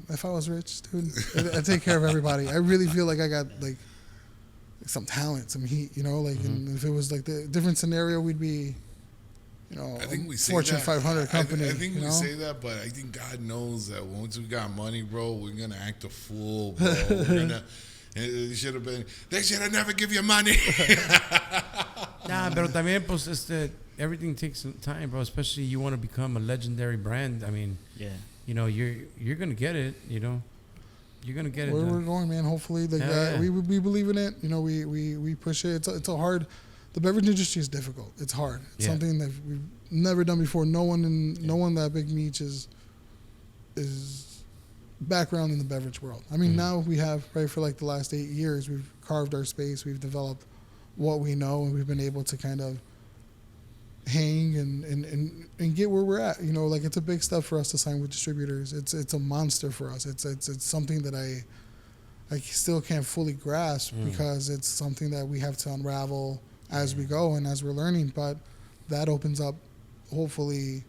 if I was rich, dude, I'd take care of everybody. I really feel like I got like some talent, some heat, and if it was like the different scenario, we'd be, I think we say Fortune that. 500 company. I think we say that, but I think God knows that once we got money, bro, we're gonna act a fool, bro. They should have never give you money. Nah, pero también pues everything takes some time, bro. Especially you want to become a legendary brand. I mean, Yeah. You're gonna get it. You're gonna get it. Where done. we're going, man. Hopefully, Yeah. we believe in it. We push it. It's a hard. The beverage industry is difficult. It's hard. It's something that we've never done before. No one that Big Mich is background in the beverage world. I mean, now we have, right, for like the last 8 years, we've carved our space. We've developed what we know, and we've been able to kind of hang and get where we're at. Like it's a big step for us to sign with distributors. It's a monster for us. It's something that I still can't fully grasp because it's something that we have to unravel as we go and as we're learning. But that opens up, hopefully,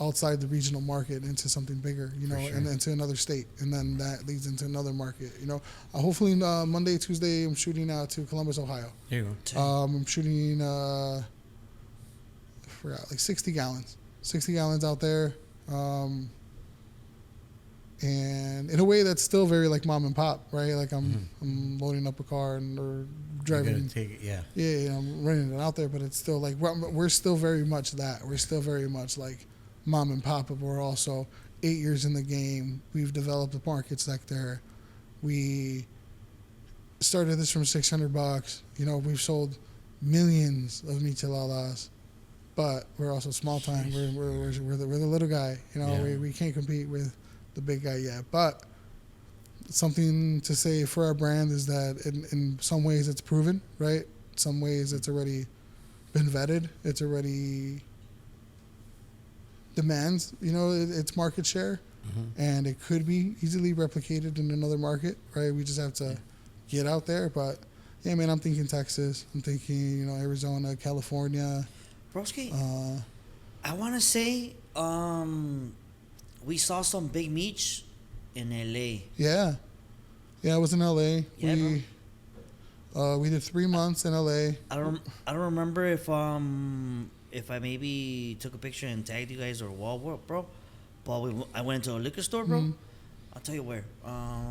outside the regional market into something bigger, and then to another state, and then that leads into another market. Hopefully Monday, Tuesday, I'm shooting out to Columbus, Ohio. There you go. I'm shooting, I forgot, like 60 gallons out there. And in a way that's still very like mom and pop, right? Like I'm loading up a car or driving. You're gonna take it, yeah. Yeah, I'm running it out there, but it's still like we're still very much that. We're still very much like mom and pop, but we're also 8 years in the game. We've developed a market sector. We started this from $600. We've sold millions of micheladas, but we're also small time. We're the little guy. We can't compete with the big guy yet. But something to say for our brand is that in some ways it's proven, right? Some ways it's already been vetted. It's already demands, its market share, and it could be easily replicated in another market, right? We just have to get out there. But yeah, man, I'm thinking Texas. I'm thinking, Arizona, California. Broski, I want to say we saw some Big Mich in L.A. Yeah, I was in L.A. Yeah, we did 3 months in L.A. I don't remember if I maybe took a picture and tagged you guys or wall, bro. But I went into a liquor store, bro. I'll tell you where. I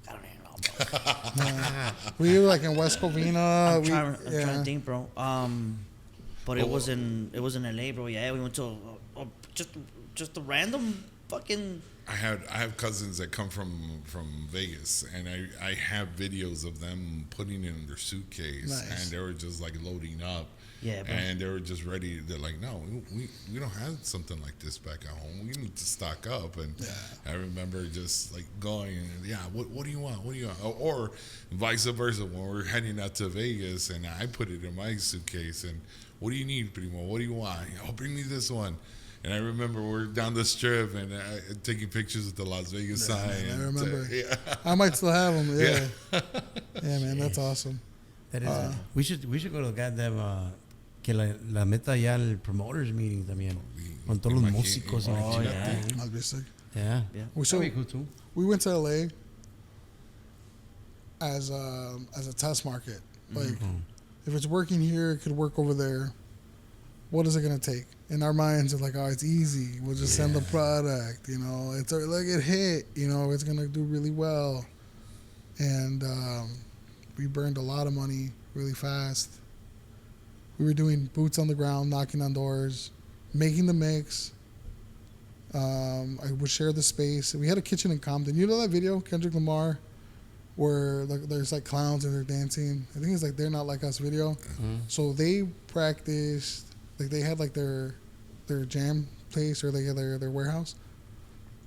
don't even know, bro. We were like in West Covina. I'm trying to think, bro. But it was in LA, bro. Yeah, we went to just a random fucking. I have cousins that come from Vegas, and I have videos of them putting it in their suitcase, Nice. and they were just like loading up. Yeah, bro. And they were just ready. They're like, no, we don't have something like this back at home. We need to stock up. And I remember just like going, and what do you want? What do you want? Or vice versa, when we're heading out to Vegas, and I put it in my suitcase, and what do you need, Primo? What do you want? Oh, bring me this one. And I remember we're down the strip and taking pictures with the Las Vegas sign. Man, I remember. Yeah. I might still have them. Yeah. Yeah, man, that's awesome. That is. We should go to the goddamn que la meta ya el promoters meeting también con todos los músicos. Oh, yeah. That'd be sick. Yeah. So That'd be cool too. we went to LA as a test market. Like, if it's working here, it could work over there. What is it gonna take? In our minds, it's like, oh, it's easy. We'll just send the product. It's like it hit. It's gonna do really well. And we burned a lot of money really fast. We were doing boots on the ground, knocking on doors, making the mix. I would share the space. We had a kitchen in Compton. You know that video, Kendrick Lamar, where there's like clowns and they're dancing? I think it's like They're Not Like Us video. Mm-hmm. So they practiced, like they had like their jam place or they had their warehouse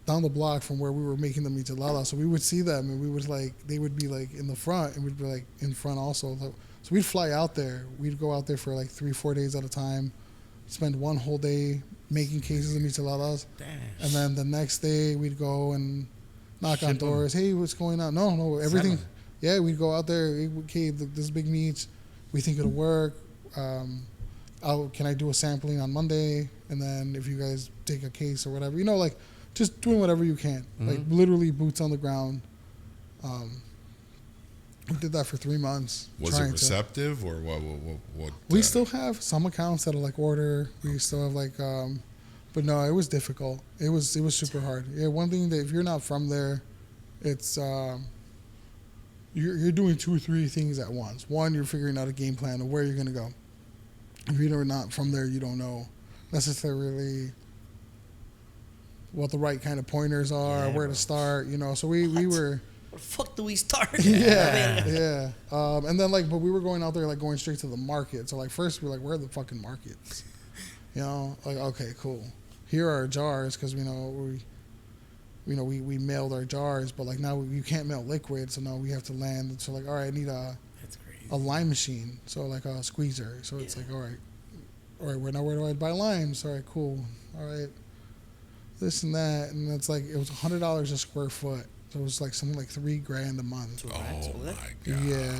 down the block from where we were making the michelada. So we would see them and we would like, they would be like in the front and we'd be like in front also. So we'd fly out there. We'd go out there for like 3-4 days at a time, spend one whole day making cases of micheladas. Damn. And then the next day we'd go and knock on doors. Hey, what's going on? No, everything. Seven. Yeah, we'd go out there. Okay, this big meat, we think it'll work. Can I do a sampling on Monday? And then if you guys take a case or whatever, like just doing whatever you can. Mm-hmm. Like literally boots on the ground. We did that for 3 months. Was it receptive or what? We still have some accounts that'll like order. We still have like, but no, it was difficult. It was super hard. Yeah, one thing that if you're not from there, it's you're doing 2 or 3 things at once. One, you're figuring out a game plan of where you're gonna go. If you're not from there, you don't know necessarily what the right kind of pointers are, where to start. So we were. Where the fuck do we start? Yeah. And then but we were going out there like going straight to the market. So like first we were like, where are the fucking markets? Like okay, cool. Here are our jars because we mailed our jars, but like now you can't mail liquid, so now we have to land. So like all right, I need a lime machine, so like a squeezer. So it's like all right, where do I buy limes? All right, cool. All right, this and that, and it's like it was $100 a square foot. So it was like something like $3,000 a month. Oh my God. Yeah,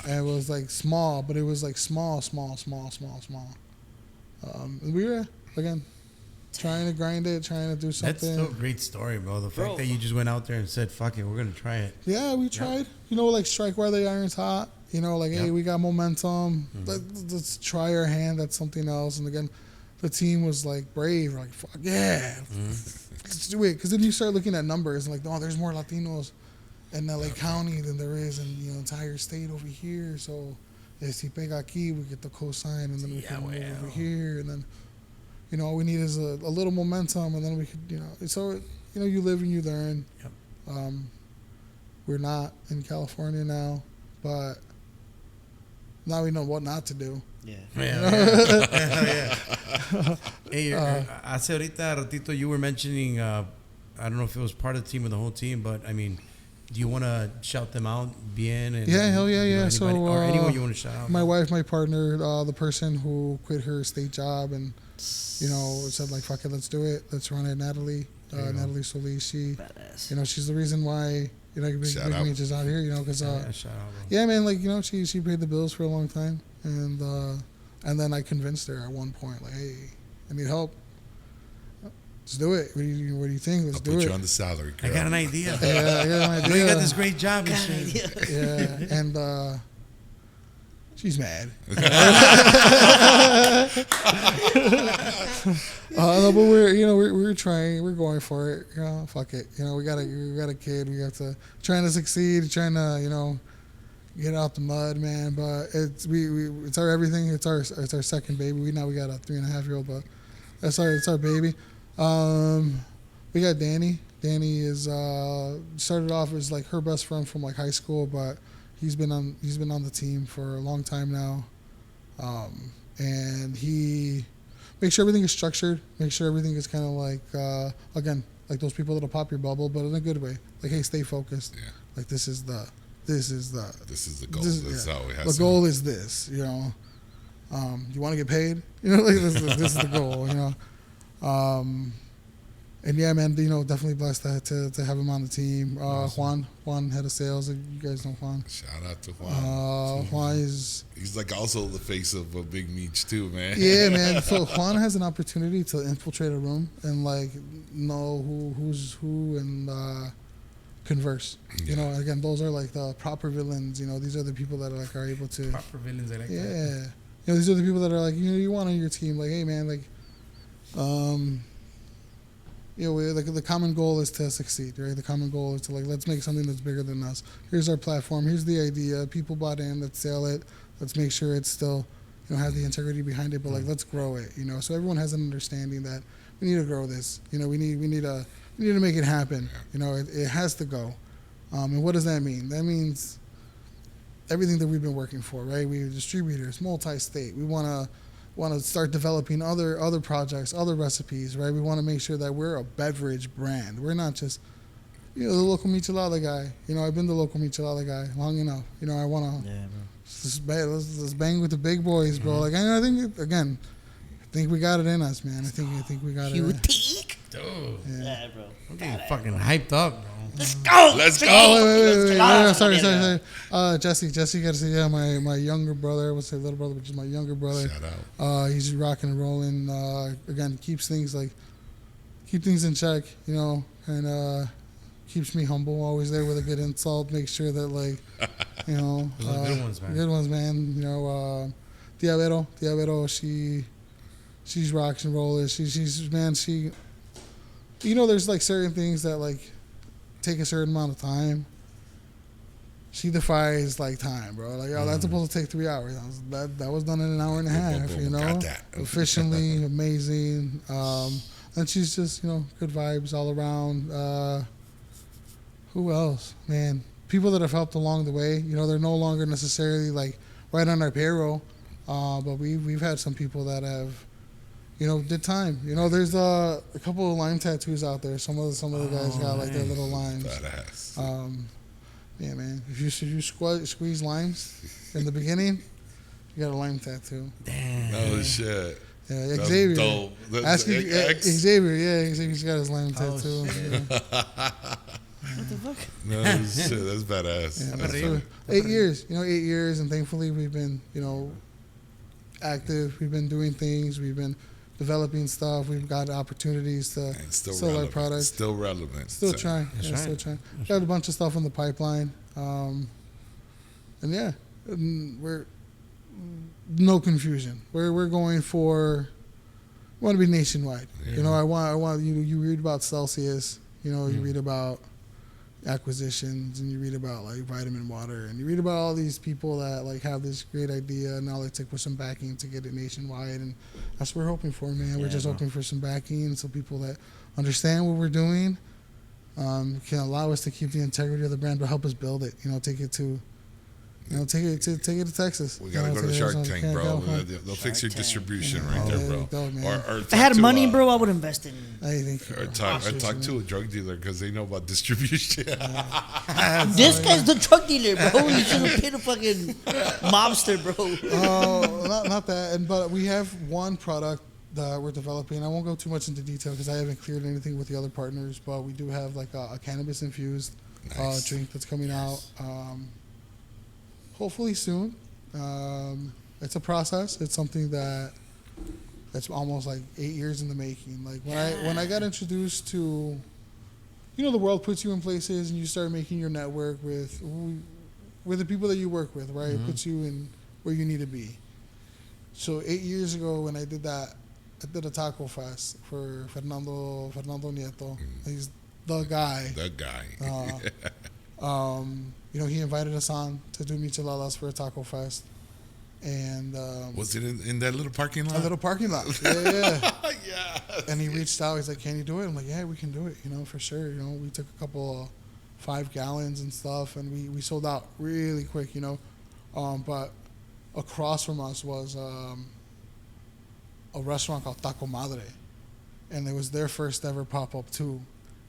and it was like small, but it was like small. And we were again trying to grind it, trying to do something. That's still a great story, bro. The fact that you just went out there and said, "Fuck it, we're gonna try it." Yeah, we tried. Like strike while the iron's hot. Hey, we got momentum. Mm-hmm. Let's try our hand at something else. And again, the team was like brave. Like fuck yeah. Mm-hmm. Let's do it, because then you start looking at numbers and like, there's more Latinos in LA County than there is in the entire state over here. So, si pega aquí, we get the cosign, and then we can move over here, and then, all we need is a little momentum, and then we could, So, you live and you learn. Yep. We're not in California now, but now we know what not to do. Yeah. Hey, hace ahorita ratito you were mentioning, I don't know if it was part of the team or the whole team, but I mean, do you want to shout them out, Bien? And, hell yeah. Anybody, So, or anyone you want to shout out? My wife, my partner, the person who quit her state job and, said like, fuck it, let's do it. Let's run it, Natalie. Natalie Solis. She, badass. She's the reason why, Big Mich is out here, because, shout out, bro. yeah, man, like, she paid the bills for a long time. And then I convinced her at one point, like, hey, I need help. Let's do it. What do you think? Let's do it. I'll put you on the salary, girl. I got an idea. Yeah, I got an idea. You got this great job and shit. Yeah, and she's mad. No, but we're trying. We're going for it. Fuck it. We got a kid. We have to trying to succeed. Trying to get out the mud, man. But it's our everything. It's our second baby. We got a 3.5-year-old, but it's our baby. We got Danny. Danny is started off as like her best friend from like high school, but he's been on the team for a long time now. And he makes sure everything is structured. Make sure everything is kind of like again, like those people that'll pop your bubble, but in a good way. Like, hey, stay focused. Yeah. Like this is the goal. This is how it has the to goal be. is this. You want to get paid. Like this is the goal. And yeah, man, definitely blessed to have him on the team. Juan, head of sales. You guys know Juan. Shout out to Juan. Juan is. He's like also the face of a Big Mich too, man. Yeah, man. So Juan has an opportunity to infiltrate a room and like know who's who and converse. Yeah. Again, those are like the proper villains. These are the people that are able to. Proper villains, I like that. Yeah. These are the people that are like, you want on your team. Like, hey, man, like, the common goal is to succeed, right? The common goal is to let's make something that's bigger than us. Here's our platform. Here's the idea. People bought in. Let's sell it. Let's make sure it's still, have the integrity behind it. But let's grow it, So everyone has an understanding that we need to grow this. We need to make it happen. It has to go. And what does that mean? That means everything that we've been working for, right? We're distributors, multi-state. We want to start developing other projects, other recipes, right? We want to make sure that we're a beverage brand. We're not just, the local michelada guy. I've been the local michelada guy long enough. I want to let's bang with the big boys, bro. I think we got it in us, man. I think we got it. Dude. Yeah, bro. I'm getting fucking hyped up, bro. Let's go. Wait. Sorry. Jesse got to say, my younger brother. I would say little brother, but just my younger brother. Shout out. He's rocking and rolling. Again, keep things in check, and keeps me humble. Always there with a good insult. Make sure that Those are good ones, man. Good ones, man. Diabero, she's rocks and rolling. There's certain things that take a certain amount of time. She defies time, bro. That's supposed to take 3 hours. That was done in an hour and a half. Got that. Efficiently, amazing. And she's just good vibes all around. Who else, man? People that have helped along the way. They're no longer necessarily right on our payroll, but we've had some people that have. Did time. There's a couple of lime tattoos out there. Some of the guys got their little limes. Badass. Yeah, man. If you squeeze limes in the beginning, you got a lime tattoo. Damn. Oh shit. Yeah, That's Xavier. dope. Xavier. Yeah, Xavier's got his lime tattoo. What the fuck? No shit. That's badass. Yeah, That's so funny. 8 years. 8 years, and thankfully we've been active. We've been doing things. We've been developing stuff. We've got opportunities to And still sell our relevant. products. Still relevant. Still So, trying. That's Yeah, right. still trying. Got a bunch of stuff in the pipeline. We're no confusion. We're going for. We want to be nationwide. Yeah. I want you read about Celsius. You read about acquisitions, and you read about vitamin water, and you read about all these people that have this great idea, and all it took was some backing to get it nationwide, and that's what we're hoping for, man. We're just hoping for some backing, so people that understand what we're doing can allow us to keep the integrity of the brand, but help us build it. Take it to. Take it to Texas. We gotta go to Shark Tank, bro. They'll fix your Tank. distribution right there, bro. Dope, man. Or If I had money, bro, I would invest in. I think. Or talk to a drug dealer because they know about distribution. This guy's the drug dealer, bro. You should have paid a fucking mobster, bro. Oh, not that. But we have one product that we're developing. I won't go too much into detail because I haven't cleared anything with the other partners. But we do have a cannabis infused Nice. drink that's coming out. Hopefully soon. It's a process. It's something that's almost 8 years in the making. When I got introduced to, the world puts you in places and you start making your network with the people that you work with, right? It puts you in where you need to be. So 8 years ago when I did that, I did a taco fest for Fernando Nieto. He's the guy. That guy. He invited us on to do micheladas for a taco fest, and Was it in that little parking lot? a little parking lot. Yeah. Yeah. And he reached out. He's like, "Can you do it?" I'm like, "Yeah, we can do it. For sure." We took a couple of 5 gallons and stuff, and we sold out really quick. But across from us was a restaurant called Taco Madre, and it was their first ever pop up too,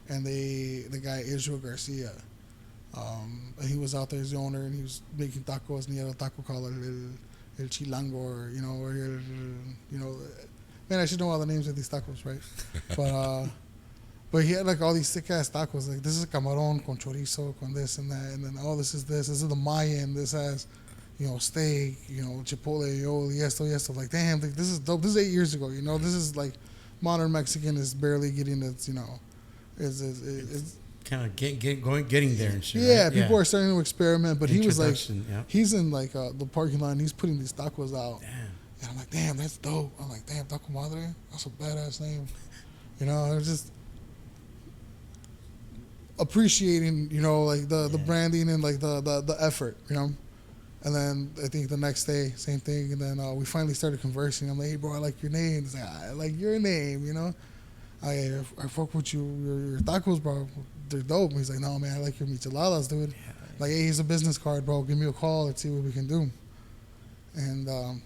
and the guy Israel Garcia. And he was out there as the owner, and he was making tacos, and he had a taco called El Chilango, or man, I should know all the names of these tacos, right? But he had all these thick ass tacos. This is camarón con chorizo, con this and that, and then this is the Mayan. This has, steak, chipotle, aioli, esto. Damn, this is dope. This is 8 years ago. This is modern Mexican is barely getting its, it's Kind of getting there and shit. yeah, right? people are starting to experiment, but he was Introduction, yeah. he's in the parking lot and he's putting these tacos out. Damn. And I'm like, damn, that's dope. I'm like, damn, Taco Madre, that's a badass name. It's just, appreciating, you know, like the branding and like the effort, you know. And then I think the next day, same thing. And then we finally started conversing. I'm like, hey, bro, I like your name. He's like, I like your name, you know. I fuck with you. Your tacos, bro, they're dope. He's like, no, man, I like your micheladas, dude. Yeah, like, hey, here's a business card, bro. Give me a call. Let's see what we can do. And on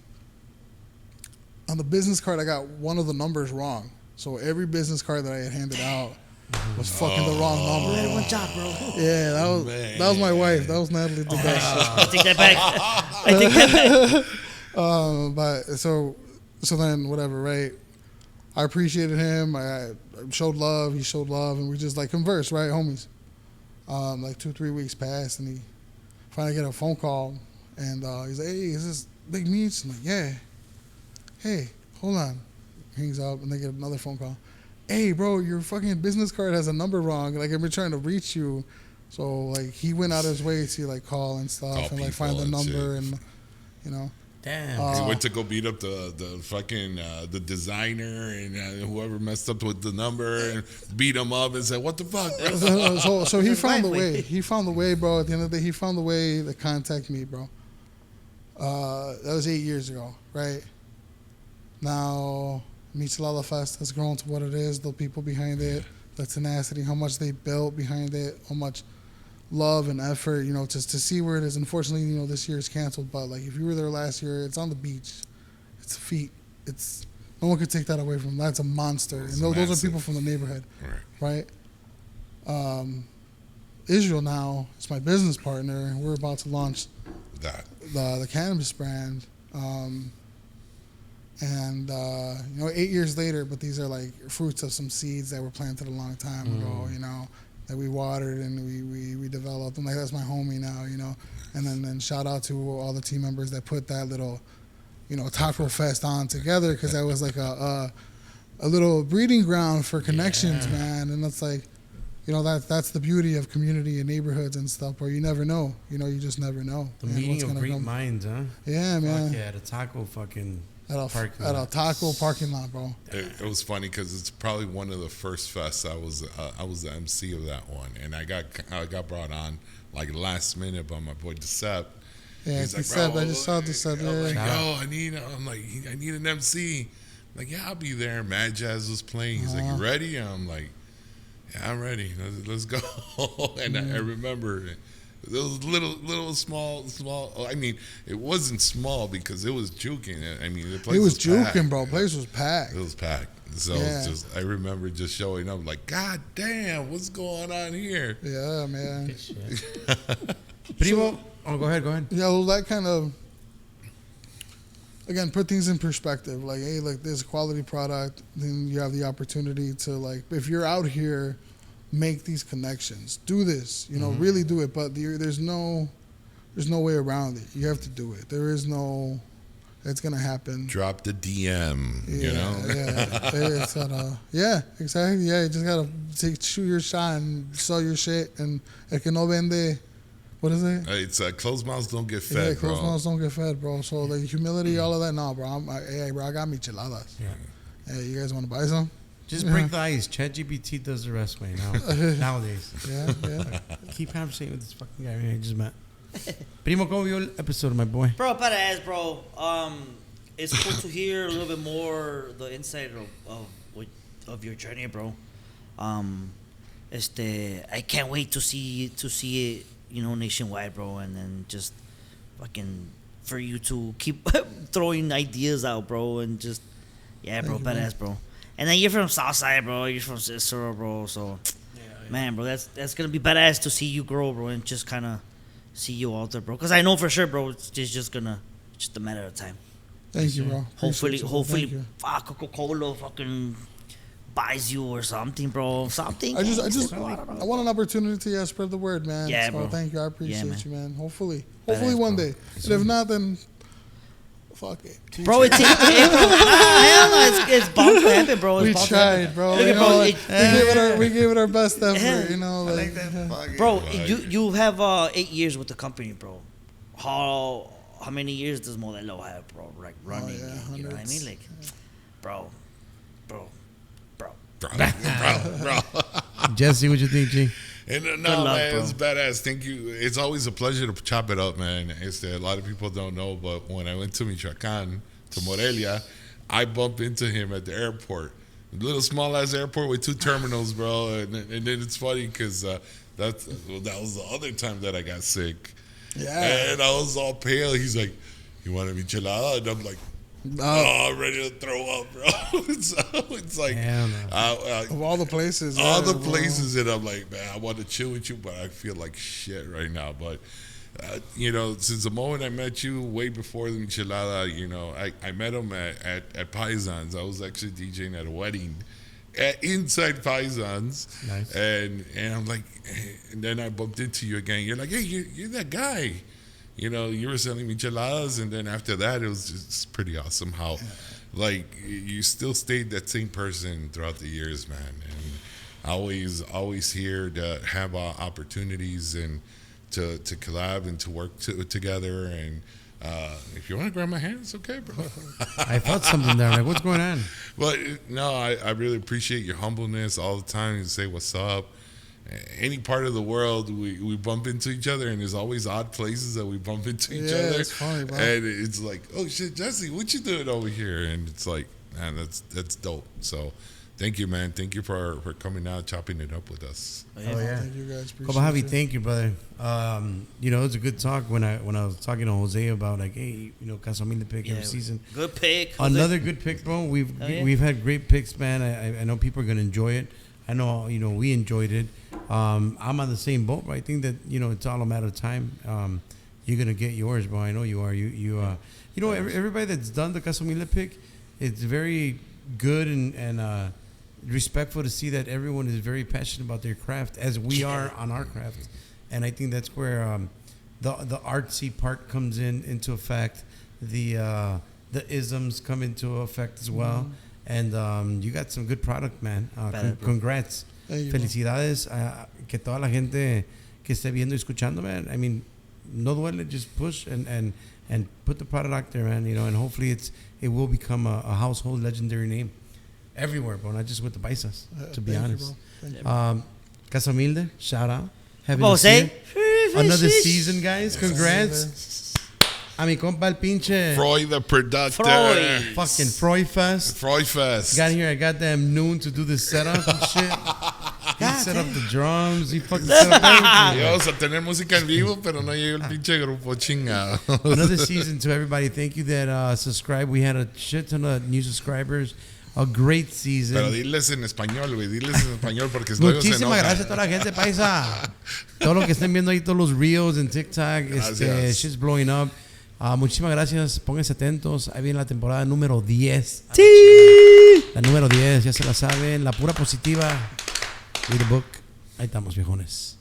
the business card, I got one of the numbers wrong. So every business card that I had handed out was fucking the wrong number. Man, one job, bro. Yeah, that was my wife. That was Natalie did that shit. I take that back. I take that back. But so then whatever, right? I appreciated him. I showed love. He showed love, and we just like conversed, right, homies. Like 2-3 weeks passed, and he finally get a phone call, and he's like, "Hey, is this Big Mich?" I'm like, "Yeah." "Hey, hold on." Hangs up, and they get another phone call. "Hey, bro, your fucking business card has a number wrong. Like, I've been trying to reach you." So like he went out his way to like call and stuff and like find the number and you know. Damn. He went to go beat up the fucking the designer and whoever messed up with the number and beat him up and said, "What the fuck?" So he found the way. He found the way, bro. At the end of the day, he found the way to contact me, bro. That was 8 years ago, right? Now, Michelada Fest has grown to what it is. The people behind it, the tenacity, how much they built behind it, how much love and effort, you know, just to see where it is. Unfortunately, you know, this year is canceled, but like if you were there last year, it's on the beach. It's a feat. It's no one could take that away from them. That's a monster. And those are people from the neighborhood, right? Israel now is my business partner. We're about to launch the cannabis brand. And you know, 8 years later, but these are like fruits of some seeds that were planted a long time ago, you know, that we watered and we developed. And like, that's my homie now, you know. And then shout out to all the team members that put that little, you know, taco fest on together, because that was like a little breeding ground for connections, man. And it's like, you know, that's the beauty of community and neighborhoods and stuff, where you never know, you know, you just never know. The meeting of great minds, huh? Yeah, man. Fuck yeah, the taco fucking... At a taco parking lot, bro. It was funny because it's probably one of the first fests I was the MC of that one, and I got brought on like last minute by my boy Gessiel. Yeah, he's like, bro, I just saw Gessiel. Yeah. I'm like, yo, I need an MC. I'm like, yeah, I'll be there. Mad Jazz was playing. He's like, you ready? I'm like, yeah, I'm ready. Let's go. And I remember it. It was little small. I mean, it wasn't small because it was juking. I mean, the place was juking, packed, bro. Place was packed. It was packed. So I remember just showing up like, God damn, what's going on here? Yeah, man. Primo, go ahead. Yeah, well, that kind of, again, put things in perspective. Like, hey, like, this quality product, then you have the opportunity to, like, if you're out here, make these connections. Do this, you know, really do it. But there's no way around it. You have to do it. There is no, it's gonna happen. Drop the DM, you know. Yeah, exactly. Yeah, you just gotta shoot your shot and sell your shit. And el que no vende, what is it? It's closed mouths don't get fed, yeah, closed mouths don't get fed, bro. So like humility, all of that, no, bro. Hey, bro, I got micheladas. Yeah. Hey, you guys want to buy some? Just break the ice. ChatGPT does the rest way now. Nowadays. Yeah. Keep conversating with this fucking guy I just met. Primo, ¿cómo vio el episode, my boy? Bro, badass, bro. It's cool to hear a little bit more the insight of your journey, bro. I can't wait to see it, you know, nationwide, bro, and then just fucking for you to keep throwing ideas out, bro, and just bro, badass, bro. And then you're from Southside, bro. You're from Cicero, bro. So, man, bro, that's gonna be badass to see you grow, bro, and just kind of see you out there, bro. Because I know for sure, bro, it's just a matter of time. Thank you, bro. Hopefully, Coca-Cola fucking buys you or something, bro. Something. I want an opportunity to spread the word, man. Yeah, so bro. Thank you. I appreciate you, man. Hopefully Badass, one bro. day. And if not, then fuck it. Bro, it's bound to happen, bro. We tried, bro. Look at, bro, we gave it our best effort, you know. I like that. Bro, you have 8 years with the company, bro. How many years does Modelo have, bro? Like running, you know what I mean? Like, bro. Bro. Jesse, what you think, G? And Good no, luck, man, bro. it's badass. Thank you. It's always a pleasure to chop it up, man. A lot of people don't know, but when I went to Michoacán, to Morelia, I bumped into him at the airport. A little small ass airport with 2 terminals, bro. And then it's funny because that was the other time that I got sick. Yeah. And I was all pale. He's like, "You want a michelada?" And I'm like, "Oh, I'm ready to throw up, bro." So it's like, Damn, man. Of all the places. all yeah, the bro. places, and I'm like, man, I want to chill with you, but I feel like shit right now. But since the moment I met you, way before the michelada, I met him at Paisans. I was actually DJing at a wedding inside Paisans. Nice. And I'm like, and then I bumped into you again. You're like, hey, you're that guy. You were selling micheladas, and then after that, it was just pretty awesome how, like, you still stayed that same person throughout the years, man. And always here to have opportunities and to collab and to work together. And if you want to grab my hand, it's okay, bro. I felt something there. Like, what's going on? But no, I really appreciate your humbleness all the time. You say what's up. Any part of the world, we bump into each other, and there's always odd places that we bump into each other. It's funny, bro. And it's like, oh shit, Jesse, what you doing over here? And it's like, man, that's dope. So, thank you, man. Thank you for coming out, chopping it up with us. Oh, yeah. Thank you guys. Come on, Javy, Appreciate it. thank you, brother. It was a good talk when I was talking to Jose about, like, hey, Casa Humilde pick every season. Good pick. Another good pick, bro. We've had great picks, man. I know people are gonna enjoy it. I know we enjoyed it. I'm on the same boat, but I think that it's all a matter of time. You're gonna get yours, bro. I know you are. Everybody that's done the Casa Humilde pick, it's very good and respectful to see that everyone is very passionate about their craft, as we are on our craft. And I think that's where the artsy part comes into effect. The isms come into effect as well. And you got some good product, man. Congrats. Thank you, Felicidades que toda la gente que esté viendo y escuchando, man. I mean, no duele, just push and put the product out there, man. And hopefully it will become a household legendary name everywhere, bro. Not just with the paisas, to be honest. Casa Humilde, shout out. Having us here. Another season, guys. Congrats. A mi compa el pinche Freud the productor. fucking Freud Fest. Freud Fest. Got here at goddamn noon to do this setup and shit. He set up the drums. He fucking set up everything. Vamos a tener música en vivo, pero no llegó el pinche grupo chingado. Another season to everybody. Thank you that subscribed. We had a shit ton of new subscribers. A great season. Pero diles en español, güey. Diles en español porque luego se Muchísimas enoja. gracias a toda la gente paisa. Todo lo que estén viendo ahí, todos los reels en TikTok. Gracias. Shit's blowing up. Muchísimas gracias. Pónganse atentos. Ahí viene la temporada número 10. Sí. La número 10, ya se la saben. La pura positiva. Read the book. Ahí estamos, viejones.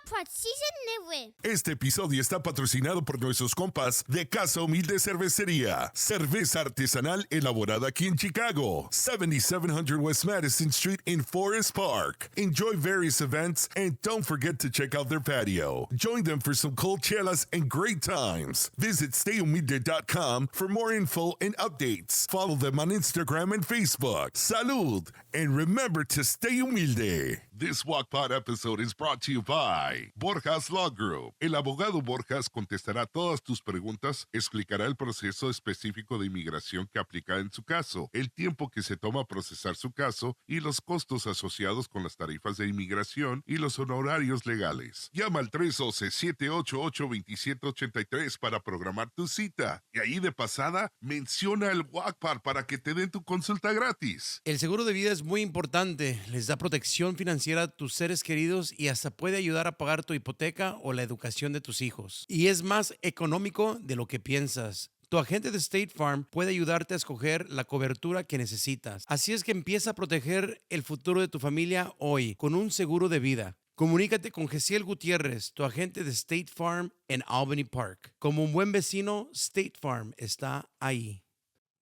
GuacPod Season Midway. Este episodio está patrocinado por nuestros compas de Casa Humilde Cerveceria. Cerveza artesanal elaborada aquí en Chicago. 7700 West Madison Street in Forest Park. Enjoy various events and don't forget to check out their patio. Join them for some cold chelas and great times. Visit stayhumilde.com for more info and updates. Follow them on Instagram and Facebook. Salud! And remember to stay humilde. This GuacPod episode is brought to you by Borjas Law Group. El abogado Borjas contestará todas tus preguntas, explicará el proceso específico de inmigración que aplica en su caso, el tiempo que se toma procesar su caso y los costos asociados con las tarifas de inmigración y los honorarios legales. Llama al 312-788-2783 para programar tu cita. Y ahí de pasada, menciona el GuacPod para que te den tu consulta gratis. El seguro de vida es muy importante. Les da protección financiera a tus seres queridos y hasta puede ayudar a pagar tu hipoteca o la educación de tus hijos. Y es más económico de lo que piensas. Tu agente de State Farm puede ayudarte a escoger la cobertura que necesitas. Así es que empieza a proteger el futuro de tu familia hoy con un seguro de vida. Comunícate con Gessiel Gutierrez, tu agente de State Farm en Albany Park. Como un buen vecino, State Farm está ahí.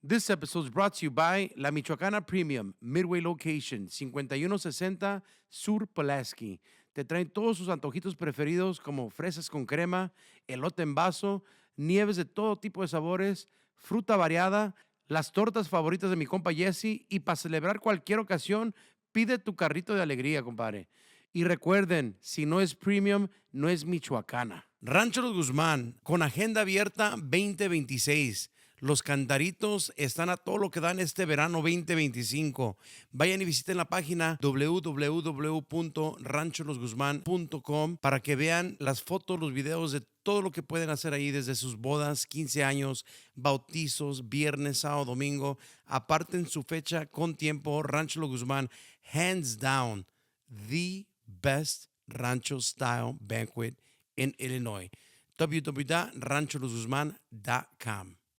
This episode is brought to you by La Michoacana Premium, Midway Location, 5160 Sur Pulaski. Te traen todos sus antojitos preferidos como fresas con crema, elote en vaso, nieves de todo tipo de sabores, fruta variada, las tortas favoritas de mi compa Jesse y para celebrar cualquier ocasión, pide tu carrito de alegría, compadre. Y recuerden, si no es premium, no es Michoacana. Rancho Los Guzmán, con agenda abierta 2026. Los cantaritos están a todo lo que dan este verano 2025. Vayan y visiten la página www.rancholosguzman.com para que vean las fotos, los videos de todo lo que pueden hacer ahí desde sus bodas, 15 años, bautizos, viernes, sábado, domingo. Aparten su fecha con tiempo. Rancho Los Guzmán, hands down, the best rancho style banquet in Illinois. www.rancholosguzman.com.